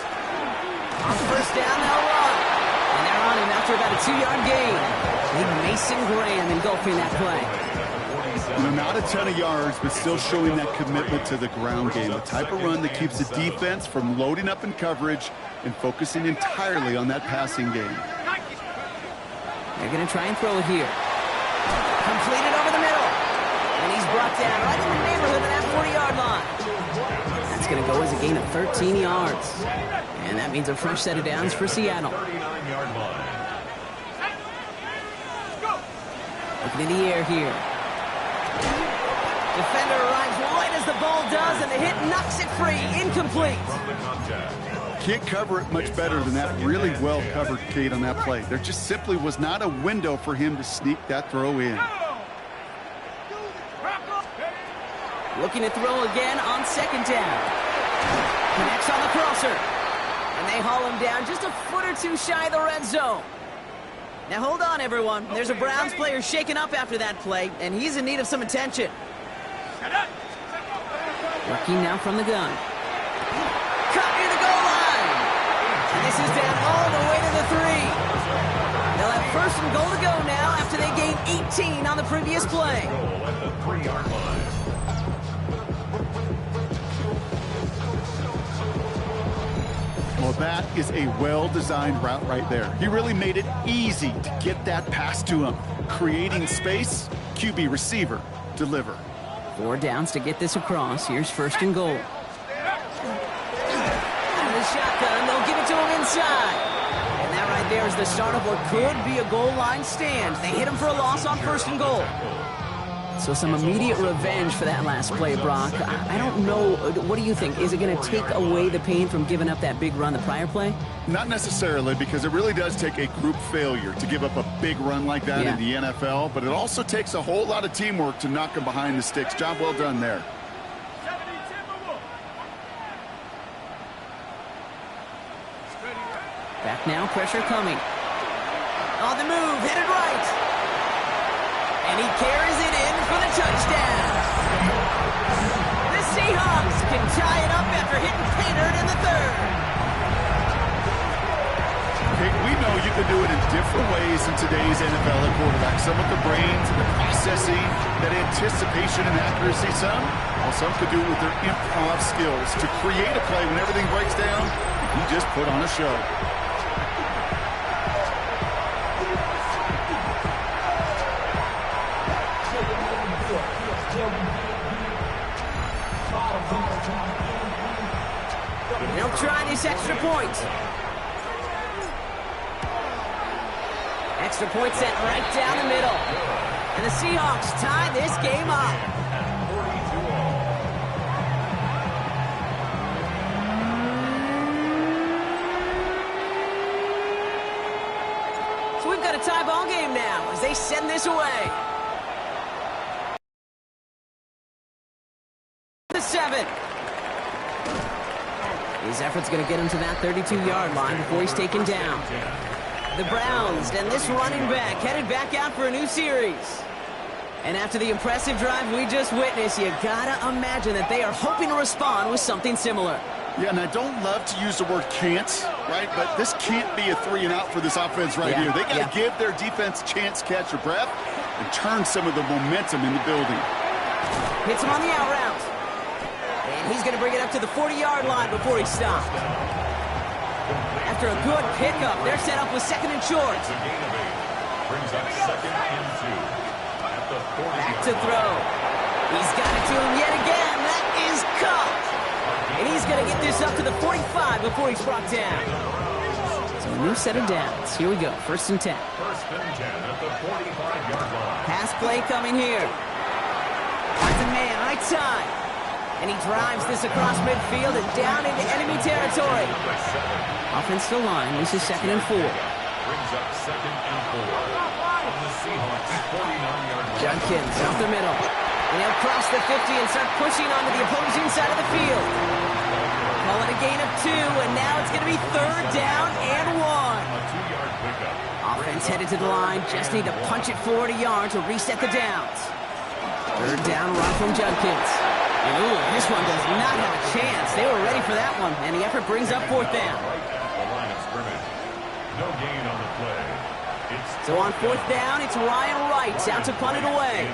On first down, they'll run. And they're on him after about a 2-yard gain. Big Mason Graham engulfing that play. You know, not a ton of yards, but still showing that commitment to the ground game. The type of run that keeps the defense from loading up in coverage and focusing entirely on that passing game. They're going to try and throw it here. Completed over the middle. And he's brought down right in the neighborhood of that 40-yard line. That's going to go as a gain of 13 yards. And that means a fresh set of downs for Seattle. 39-yard line. Looking in the air here. Defender arrives right as the ball does, and the hit knocks it free. Incomplete. Can't cover it much better than that. Really well covered, Kate, on that play. There just simply was not a window for him to sneak that throw in. Looking to throw again on second down. Connects on the crosser. And they haul him down just a foot or two shy of the red zone. Now hold on, everyone. There's a Browns player shaken up after that play, and he's in need of some attention. Working now from the gun. Cut near the goal line. And this is down all the way to the 3. They'll have first and goal to go now after they gained 18 on the previous play. At the 3-yard line. Well, that is a well-designed route right there. He really made it easy to get that pass to him. Creating space, QB receiver, deliver. 4 downs to get this across. Here's first and goal. Out of the shotgun, they'll give it to him inside. And that right there is the start of what could be a goal line stand. They hit him for a loss on first and goal. So some immediate revenge for that last play, Brock. I don't know. What do you think? Is it going to take away the pain from giving up that big run the prior play? Not necessarily, because it really does take a group failure to give up a big run like that in the NFL, but it also takes a whole lot of teamwork to knock him behind the sticks. Job well done there. Back now, pressure coming. On the move, headed right. And he carries it in for the touchdown. The Seahawks can tie it up after hitting Painter in the 3rd. Okay, we know you can do it in different ways in today's NFL at quarterback. Some with the brains and the processing, that anticipation and accuracy. Some could do it with their improv skills to create a play when everything breaks down. He just put on a show. They'll try this extra point. Extra point set right down the middle. And the Seahawks tie this game up. So we've got a tie ball game now as they send this away. The 7. His effort's going to get him to that 32-yard line before he's taken down. The Browns and this running back headed back out for a new series. And after the impressive drive we just witnessed, you gotta imagine that they are hoping to respond with something similar. Yeah, and I don't love to use the word can't, right? But this can't be a 3 and out for this offense right here. They got to give their defense a chance to catch their breath and turn some of the momentum in the building. Hits him on the out route. And he's going to bring it up to the 40-yard line before he stopped. After a good pickup, they're set up with second and short. Brings up second and 2 at the 40. Back to throw. He's got it to him yet again. That is caught. And he's going to get this up to the 45 before he's brought down. So a new set of downs. Here we go. First and 10. First and 10 at the 45-yard line. Pass play coming here. Finds a man right side. And he drives this across midfield and down into enemy territory. Offensive line. This is second and 4. Brings up second and 4 on the Seahawks 49-yard line. Judkins out the middle. And he'll cross the 50 and start pushing onto the opposing side of the field. Call it a gain of 2, and now it's going to be third down and 1. A 2-yard pickup. Offense headed to the line. Just need to punch it forward a yard to reset the downs. Third down run from Judkins. And ooh, this one does not have a chance. They were ready for that one, and the effort brings up fourth down. The line of scrimmage. No gain on the play. So on fourth down, it's Ryan Wright out to punt it away.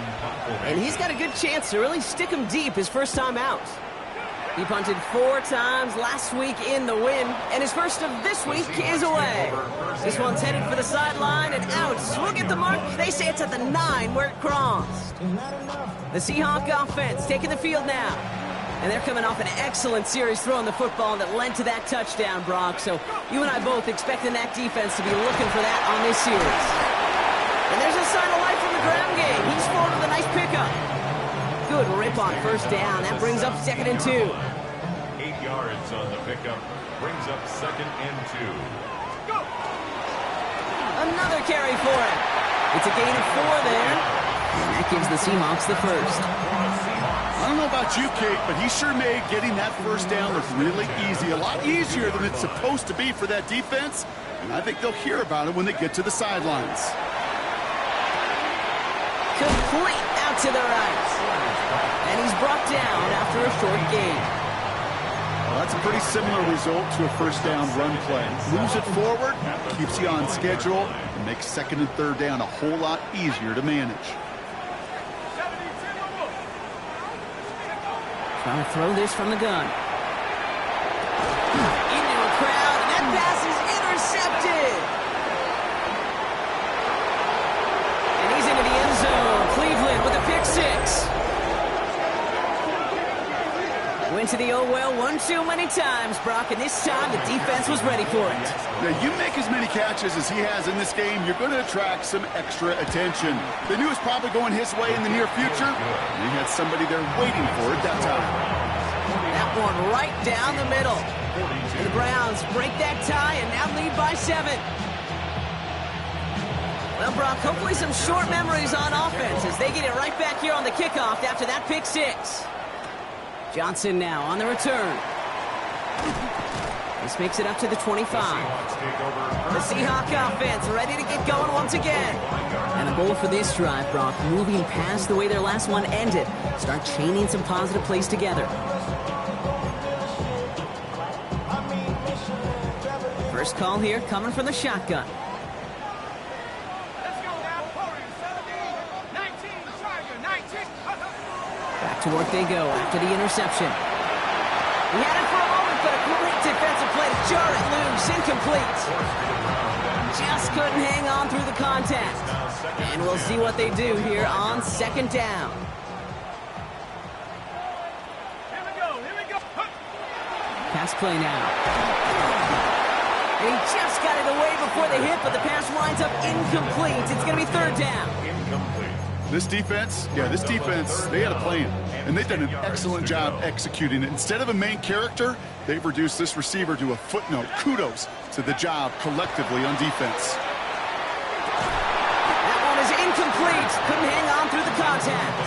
And he's got a good chance to really stick him deep his first time out. He punted 4 times last week in the win, and his first of this week is away. This one's headed for the sideline and out. We'll get the mark. They say it's at the 9 where it crossed. The Seahawk offense taking the field now. And they're coming off an excellent series throwing the football that led to that touchdown, Brock. So you and I both expecting that defense to be looking for that on this series. And there's a sign of life from the ground game. He's forward with a nice pickup. Good rip on first down. That brings up 2nd and 2. 8 yards on the pickup. Brings up 2nd and 2. Go! Another carry for him. It's a gain of 4 there. And that gives the Seahawks the first. I don't know about you, Kate, but he sure made getting that first down look really easy. A lot easier than it's supposed to be for that defense. And I think they'll hear about it when they get to the sidelines. Complete out to the right. And he's brought down after a short gain. Well, that's a pretty similar result to a first down run play. Moves it forward, keeps you on schedule, and makes 2nd and 3rd down a whole lot easier to manage. Trying to throw this from the gun. Into a crowd, and that pass is intercepted. And he's into the end zone. Cleveland with a pick 6. Went to the oh-well one too many times, Brock, and this time the defense was ready for it. Now, you make as many catches as he has in this game, you're going to attract some extra attention. They knew it was probably going his way in the near future, and he had somebody there waiting for it that time. That one right down the middle. And the Browns break that tie and now lead by 7. Well, Brock, hopefully some short memories on offense as they get it right back here on the kickoff after that pick 6. Johnson now on the return. This makes it up to the 25. The Seahawk offense ready to get going once again. And the goal for this drive, Brock, moving past the way their last one ended. Start chaining some positive plays together. First call here coming from the shotgun. Let's go now. 19, Tiger, 19. Back to work they go after the interception. He had it for a moment, but a great defensive play to jar it loose. Incomplete. Just couldn't hang on through the contact. And we'll see what they do here on 2nd down. Here we go, here we go. Pass play now. And he just got it away before the hit, but the pass winds up incomplete. It's going to be 3rd down. Incomplete. This defense, they had a plan, and they've done an excellent job executing it. Instead of a main character, they've reduced this receiver to a footnote. Kudos to the job collectively on defense. That one is incomplete. Couldn't hang on through the contact.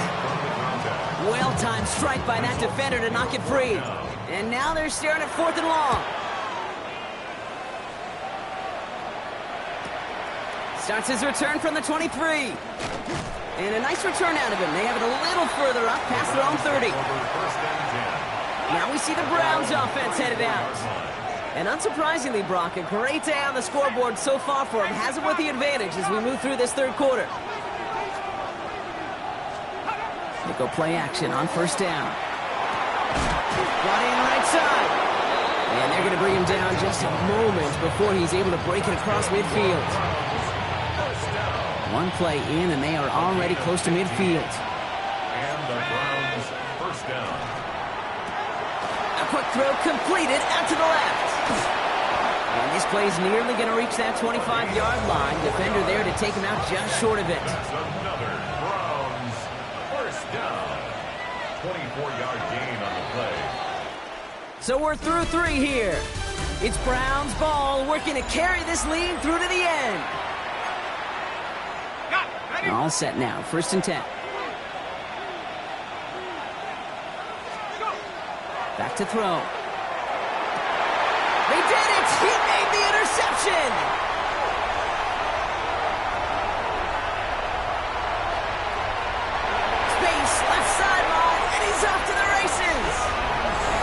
Well-timed strike by that defender to knock it free. And now they're staring at 4th and long. Starts his return from the 23. And a nice return out of him. They have it a little further up past their own 30. Now we see the Browns offense headed out. And unsurprisingly, Brock, a great day on the scoreboard so far for him. Has it with the advantage as we move through this 3rd quarter. Nickel play action on 1st down. Brought in right side. And they're going to bring him down just a moment before he's able to break it across midfield. One play in, and they are already close to midfield. And the Browns first down. A quick throw completed out to the left. And this play's nearly going to reach that 25-yard line. Defender there to take him out just short of it. That's another Browns first down. 24-yard gain on the play. So we're through 3 here. It's Browns ball, working to carry this lead through to the end. Got it, ready? All set now, 1st and 10. Go. Back to throw. They did it! He made the interception! Space, left sideline, and he's off to the races!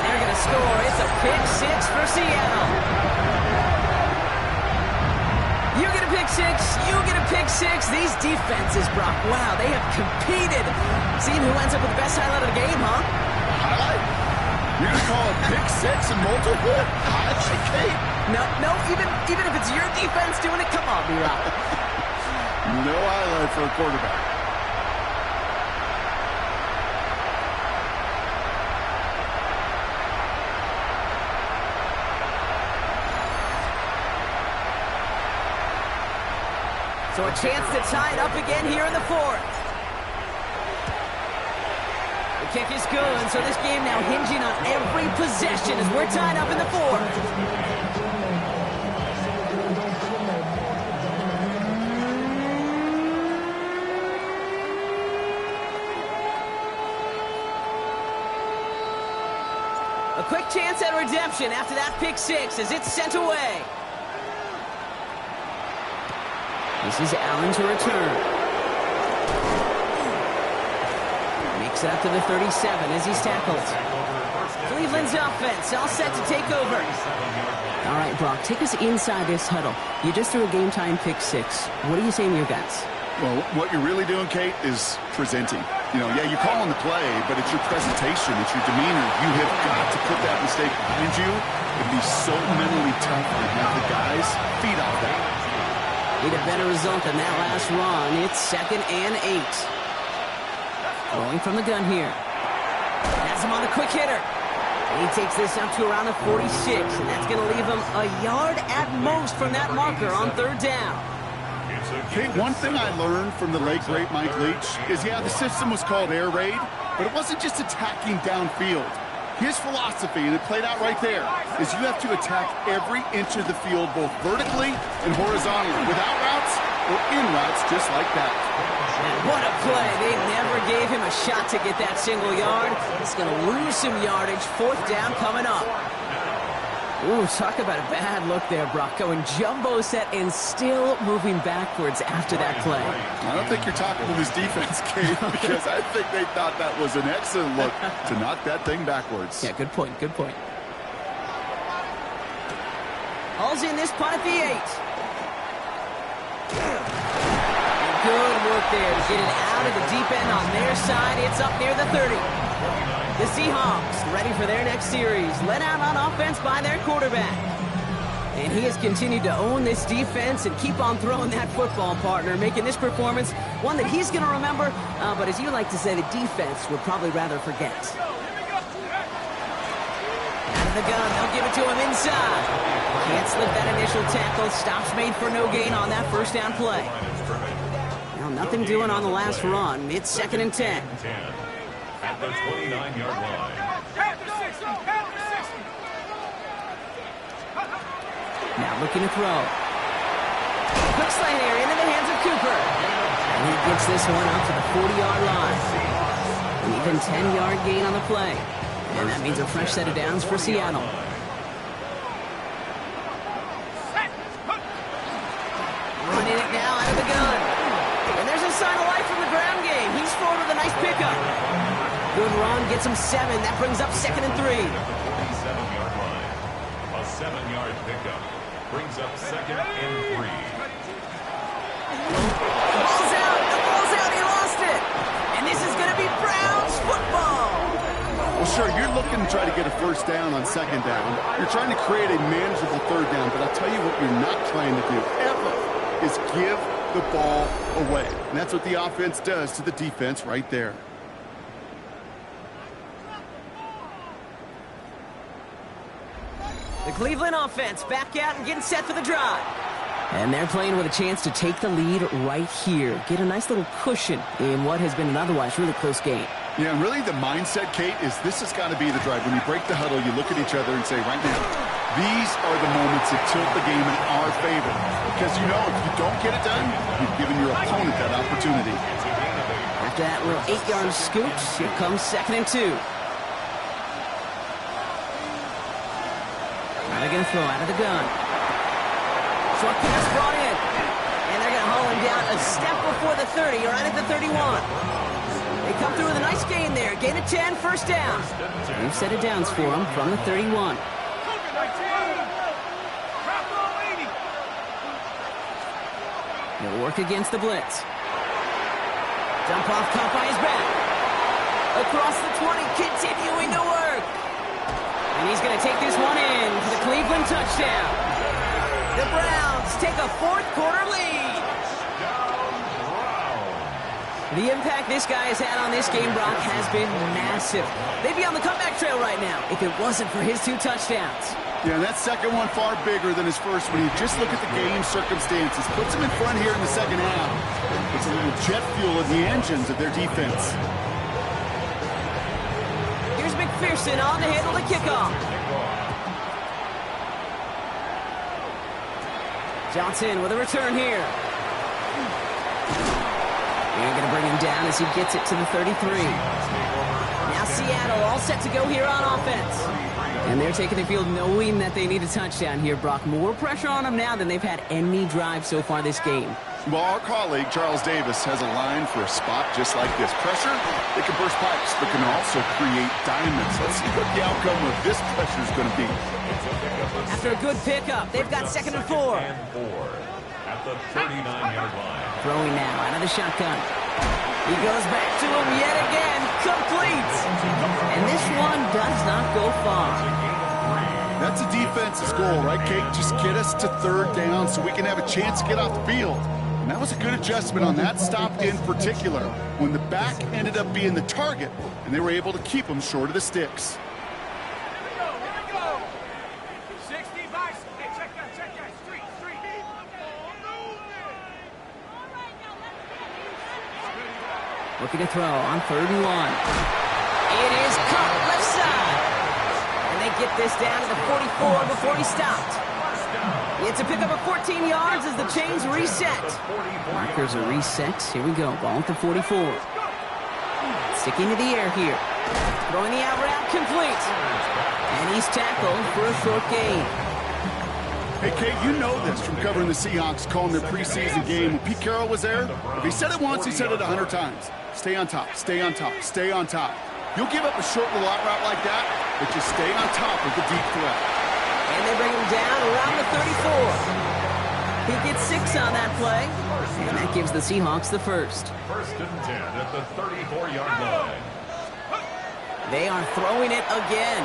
They're going to score. It's a pick 6 for Seattle. You get a pick 6, you get a pick 6. These defenses, Brock, wow, they have competed. Seeing who ends up with the best highlight of the game, huh? Highlight? You're going to call a pick 6 and multiple? Highlight, Kate? No, even if it's your defense doing it, come on, B-Rock. No highlight for a quarterback. So a chance to tie it up again here in the fourth. The kick is good, so this game now hinging on every possession as we're tied up in the fourth. A quick chance at redemption after that pick six as it's sent away. This is Allen to return. Makes it up to the 37 as he's tackled. Cleveland's offense all set to take over. All right, Brock, take us inside this huddle. You just threw a game-time pick six. What are you saying to your guys? Well, what you're really doing, Kate, is presenting. You know, yeah, you're calling the play, but it's your presentation, it's your demeanor. You have got to put that mistake behind you and be so mentally tough and have the guys feed off that. Need a better result than that last run. It's 2nd and 8. Rolling from the gun here. Has him on a quick hitter. He takes this up to around the 46, and that's going to leave him a yard at most from that marker on 3rd down. Kate, one thing I learned from the late, great Mike Leach is, yeah, the system was called air raid, but it wasn't just attacking downfield. His philosophy, and it played out right there, is you have to attack every inch of the field, both vertically and horizontally, without routes or in routes, just like that. What a play. They never gave him a shot to get that single yard. He's going to lose some yardage. 4th down coming up. Ooh, talk about a bad look there, Brock. Going jumbo set and still moving backwards after that play. I don't think you're talking to this defense, Kate, because I think they thought that was an excellent look to knock that thing backwards. Yeah, good point, good point. Hauls in this punt at the 8. Good work there to get it out of the deep end on their side. It's up near the 30. The Seahawks ready for their next series. Let out on offense by their quarterback. And he has continued to own this defense and keep on throwing that football, partner, making this performance one that he's going to remember, but as you like to say, the defense would probably rather forget. Out of the gun, they'll give it to him inside. Can't slip that initial tackle. Stops made for no gain on that 1st down play. Now nothing doing on the last run. It's 2nd and 10. At the 29-yard line. Now looking to throw. Quick slant here into the hands of Cooper. And he gets this one up to the 40-yard line. An even 10-yard gain on the play. And that means a fresh set of downs for Seattle. Running it now out of the gun. And there's a sign of life from the ground game. He's forward with a nice pickup. Good run, gets him 7. That brings up 2nd and 3. 7-yard line. A 7-yard pickup brings up 2nd and 3. The ball's out. The ball's out. He lost it. And this is going to be Browns football. Well, sure, you're looking to try to get a 1st down on 2nd down. You're trying to create a manageable 3rd down, but I'll tell you what you're not trying to do ever is give the ball away. And that's what the offense does to the defense right there. The Cleveland offense back out and getting set for the drive. And they're playing with a chance to take the lead right here. Get a nice little cushion in what has been an otherwise really close game. Yeah, and really the mindset, Kate, is this has got to be the drive. When you break the huddle, you look at each other and say, right now, these are the moments that tilt the game in our favor. Because you know, if you don't get it done, you've given your opponent that opportunity. After that little 8-yard scoop, here comes 2nd and 2. Now they're going to throw out of the gun. Short pass brought in. And they're going to haul him down a step before the 30, right at the 31. They come through with a nice gain there. Gain of 10, 1st down. They've set it downs for him from the 31. They'll work against the blitz. Dump off caught by his back. Across the 20, continuing to work. And he's going to take this one in for the Cleveland touchdown. The Browns take a 4th quarter lead. The impact this guy has had on this game, Brock, has been massive. They'd be on the comeback trail right now if it wasn't for his 2 touchdowns. Yeah, that second one far bigger than his first one. You just look at the game circumstances. Puts him in front here in the second half. It's a little jet fuel in the engines of their defense. Here's McPherson on to handle the kickoff. Johnson with a return here. They're going to bring him down as he gets it to the 33. Now Seattle all set to go here on offense. And they're taking the field knowing that they need a touchdown here, Brock. More pressure on them now than they've had any drive so far this game. Well, our colleague, Charles Davis, has a line for a spot just like this. Pressure, they can burst pipes, but can also create diamonds. Let's see what the outcome of this pressure is going to be. After a good pickup, they've got 2nd and 4. At the 39-yard line. Throwing now out of the shotgun. He goes back to him yet again. Complete. And this one does not go far. That's a defense's goal, right, Kate? Just get us to 3rd down so we can have a chance to get off the field. And that was a good adjustment on that stop in particular, when the back ended up being the target, and they were able to keep him short of the sticks. Looking to throw on 3rd and 1. It is caught left side. And they get this down to the 44 before he stopped. It's a pickup of 14 yards as the chains reset. Markers are reset. Here we go. Ball at the 44. Sticking to the air here. Throwing the out route complete. And he's tackled for a short gain. Hey, Kate, you know this from covering the Seahawks, calling their preseason game. When Pete Carroll was there, if he said it once, he said it 100 times. Stay on top, stay on top, stay on top. You'll give up a short little out route like that, but just stay on top of the deep threat. And they bring him down around the 34. He gets 6 on that play, and that gives the Seahawks the first. 1st and 10 at the 34-yard line. They are throwing it again.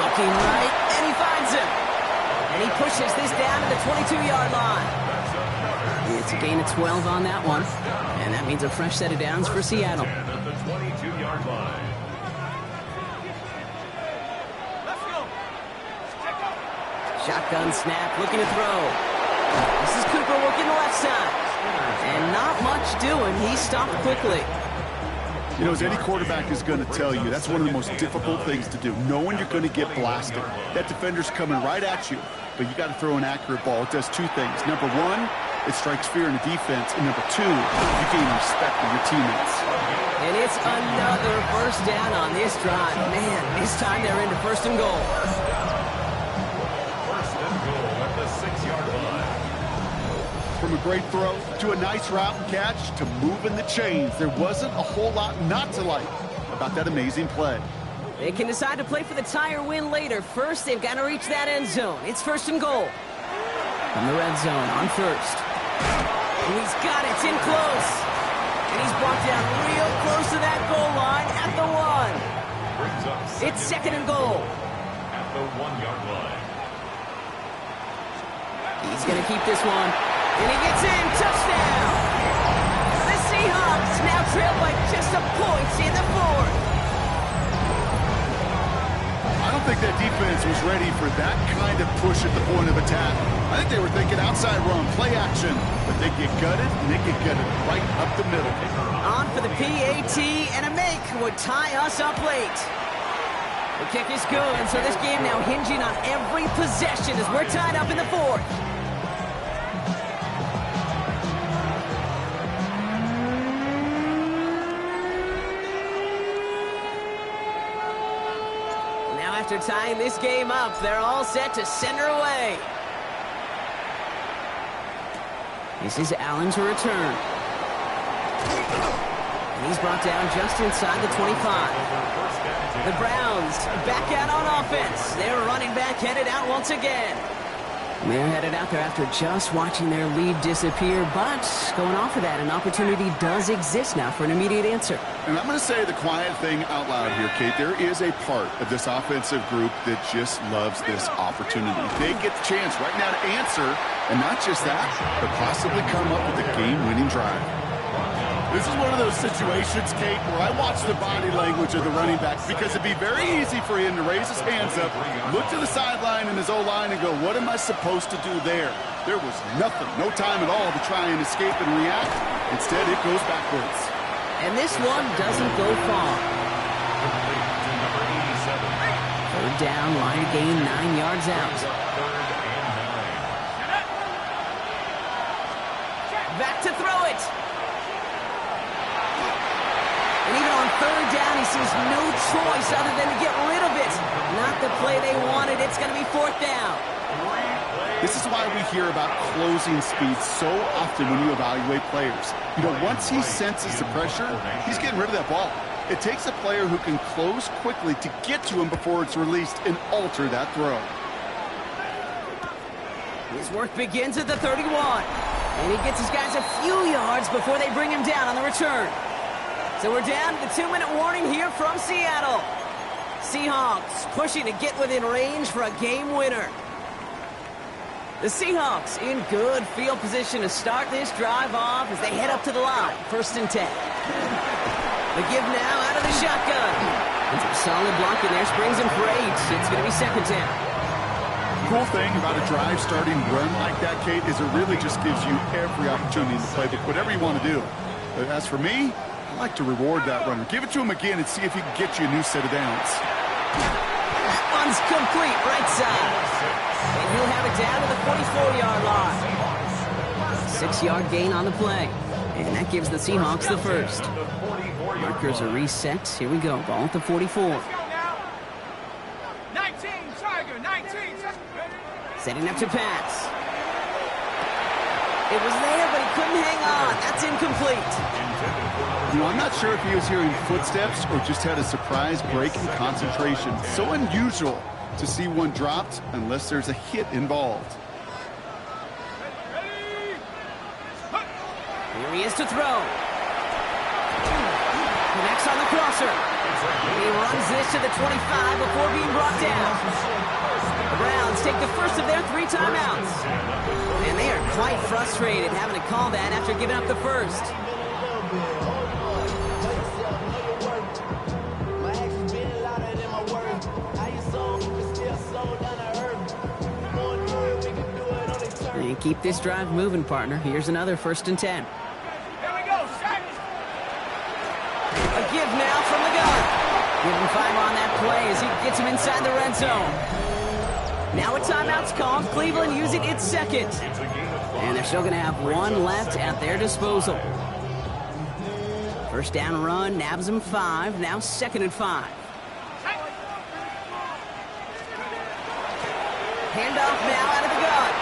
Looking right, and he finds him. And he pushes this down to the 22-yard line. It's a gain of 12 on that one. And that means a fresh set of downs for Seattle. At the 22-yard line. Shotgun snap, looking to throw. This is Cooper working the left side. And not much doing. He stopped quickly. You know, as any quarterback is going to tell you, that's one of the most difficult things to do, knowing you're going to get blasted. That defender's coming right at you, but you got to throw an accurate ball. It does 2 things. Number 1, it strikes fear in the defense, and number 2, you gain respect from your teammates. And it's another first down on this drive. Man, this time they're into 1st and goal. 1st and goal at the 6-yard line. From a great throw to a nice route and catch to moving the chains, there wasn't a whole lot not to like about that amazing play. They can decide to play for the tie or win later. First, they've got to reach that end zone. It's 1st and goal. From the red zone on 1st. And he's got it. It's in close. And he's brought down real close to that goal line at the 1. It's 2nd and goal. At the 1-yard line. He's going to keep this one. And he gets in. Touchdown. The Seahawks now trail by just a point in the 4th. I don't think that defense was ready for that kind of push at the point of attack. I think they were thinking outside run, play action, but they get gutted, and they get gutted right up the middle. On for the PAT, and a make would tie us up late. The kick is good, so this game now hinging on every possession as we're tied up in the 4th. After tying this game up, they're all set to center away. This is Allen to return. And he's brought down just inside the 25. The Browns back out on offense. Their running back headed out once again. And they're headed out there after just watching their lead disappear, but going off of that, an opportunity does exist now for an immediate answer. And I'm going to say the quiet thing out loud here, Kate. There is a part of this offensive group that just loves this opportunity. They get the chance right now to answer, and not just that, but possibly come up with a game-winning drive. This is one of those situations, Kate, where I watch the body language of the running back because it'd be very easy for him to raise his hands up, look to the sideline and his O-line and go, what am I supposed to do there? There was nothing, no time at all to try and escape and react. Instead, it goes backwards. And this one doesn't go far. Third down, line gain 9 yards out. Back to throw it. And even on third down, he sees no choice other than to get rid of it. Not the play they wanted. It's going to be fourth down. This is why we hear about closing speed so often when you evaluate players. You know, once he senses the pressure, he's getting rid of that ball. It takes a player who can close quickly to get to him before it's released and alter that throw. His work begins at the 31. And he gets his guys a few yards before they bring him down on the return. So we're down to the 2-minute warning here from Seattle. Seahawks pushing to get within range for a game winner. The Seahawks in good field position to start this drive off as they head up to the line. 1st and 10. The give now out of the shotgun. And some solid blocking there. Springs him for 8. It's going to be 2nd down. Cool thing about a drive starting run like that, Kate, is it really just gives you every opportunity in the playbook, whatever you want to do. But as for me, I like to reward that runner. Give it to him again and see if he can get you a new set of downs. That one's complete, right side. And he'll have it down to the 44-yard line. 6-yard gain on the play. And that gives the Seahawks the first. Markers are reset. Here we go. Ball at the 44. 19, Tiger, 19. Setting up to pass. It was there, but he couldn't hang on. That's incomplete. You know, I'm not sure if he was hearing footsteps or just had a surprise break in concentration. So unusual to see one dropped unless there's a hit involved. Here he is to throw. Connects on the crosser. He runs this to the 25 before being brought down. The Browns take the first of their 3 timeouts. And they are quite frustrated having to call that after giving up the first. And keep this drive moving, partner. Here's another 1st and 10. Here we go, set. A give now from the gun. Give him 5 on that play as he gets him inside the red zone. Now a timeout's called. Cleveland using its second. And they're still going to have 1 left at their disposal. First down run, nabs him 5. Now 2nd and 5. Handoff now out of the gun.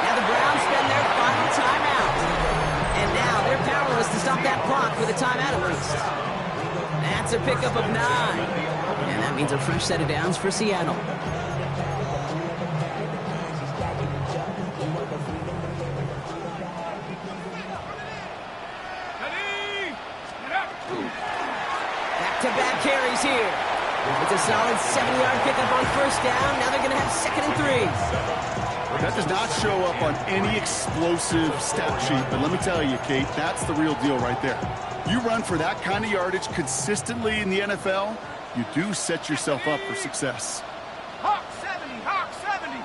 Now the Browns spend their final timeout. And now they're powerless to stop that clock with a timeout at least. That's a pickup of 9. And that means a fresh set of downs for Seattle. Back-to-back carries here. It's a solid 7-yard pickup on 1st down. Now they're going to have 2nd and 3. That does not show up on any explosive stat sheet, but let me tell you, Kate, that's the real deal right there. You run for that kind of yardage consistently in the NFL, you do set yourself up for success. Hawk 70, Hawk 70.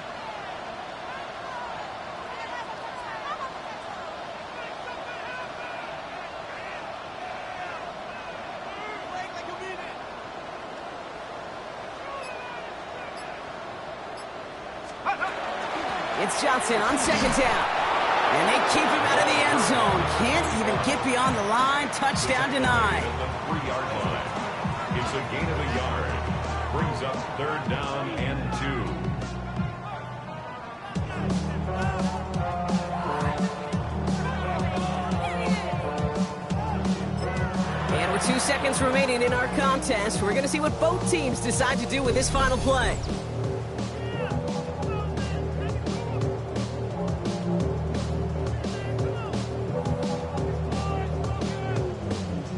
It's Johnson on 2nd down. And they keep him out of the end zone. Can't even get beyond the line. Touchdown denied. The 3-yard line. It's a gain of a yard. Brings up 3rd down and 2. And with 2 seconds remaining in our contest, we're going to see what both teams decide to do with this final play.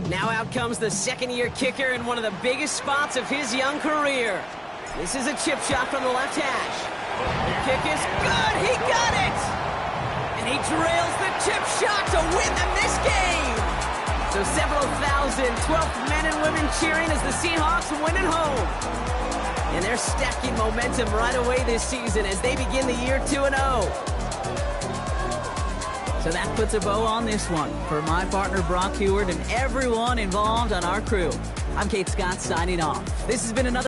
Now out comes the 2nd-year kicker in one of the biggest spots of his young career. This is a chip shot from the left hash. The kick is good. He got it. And he drills the chip shot to win them this game. So several thousand 12th men and women cheering as the Seahawks win at home. And they're stacking momentum right away this season as they begin the year 2-0. So that puts a bow on this one. For my partner Brock Heward and everyone involved on our crew, I'm Kate Scott signing off. This has been another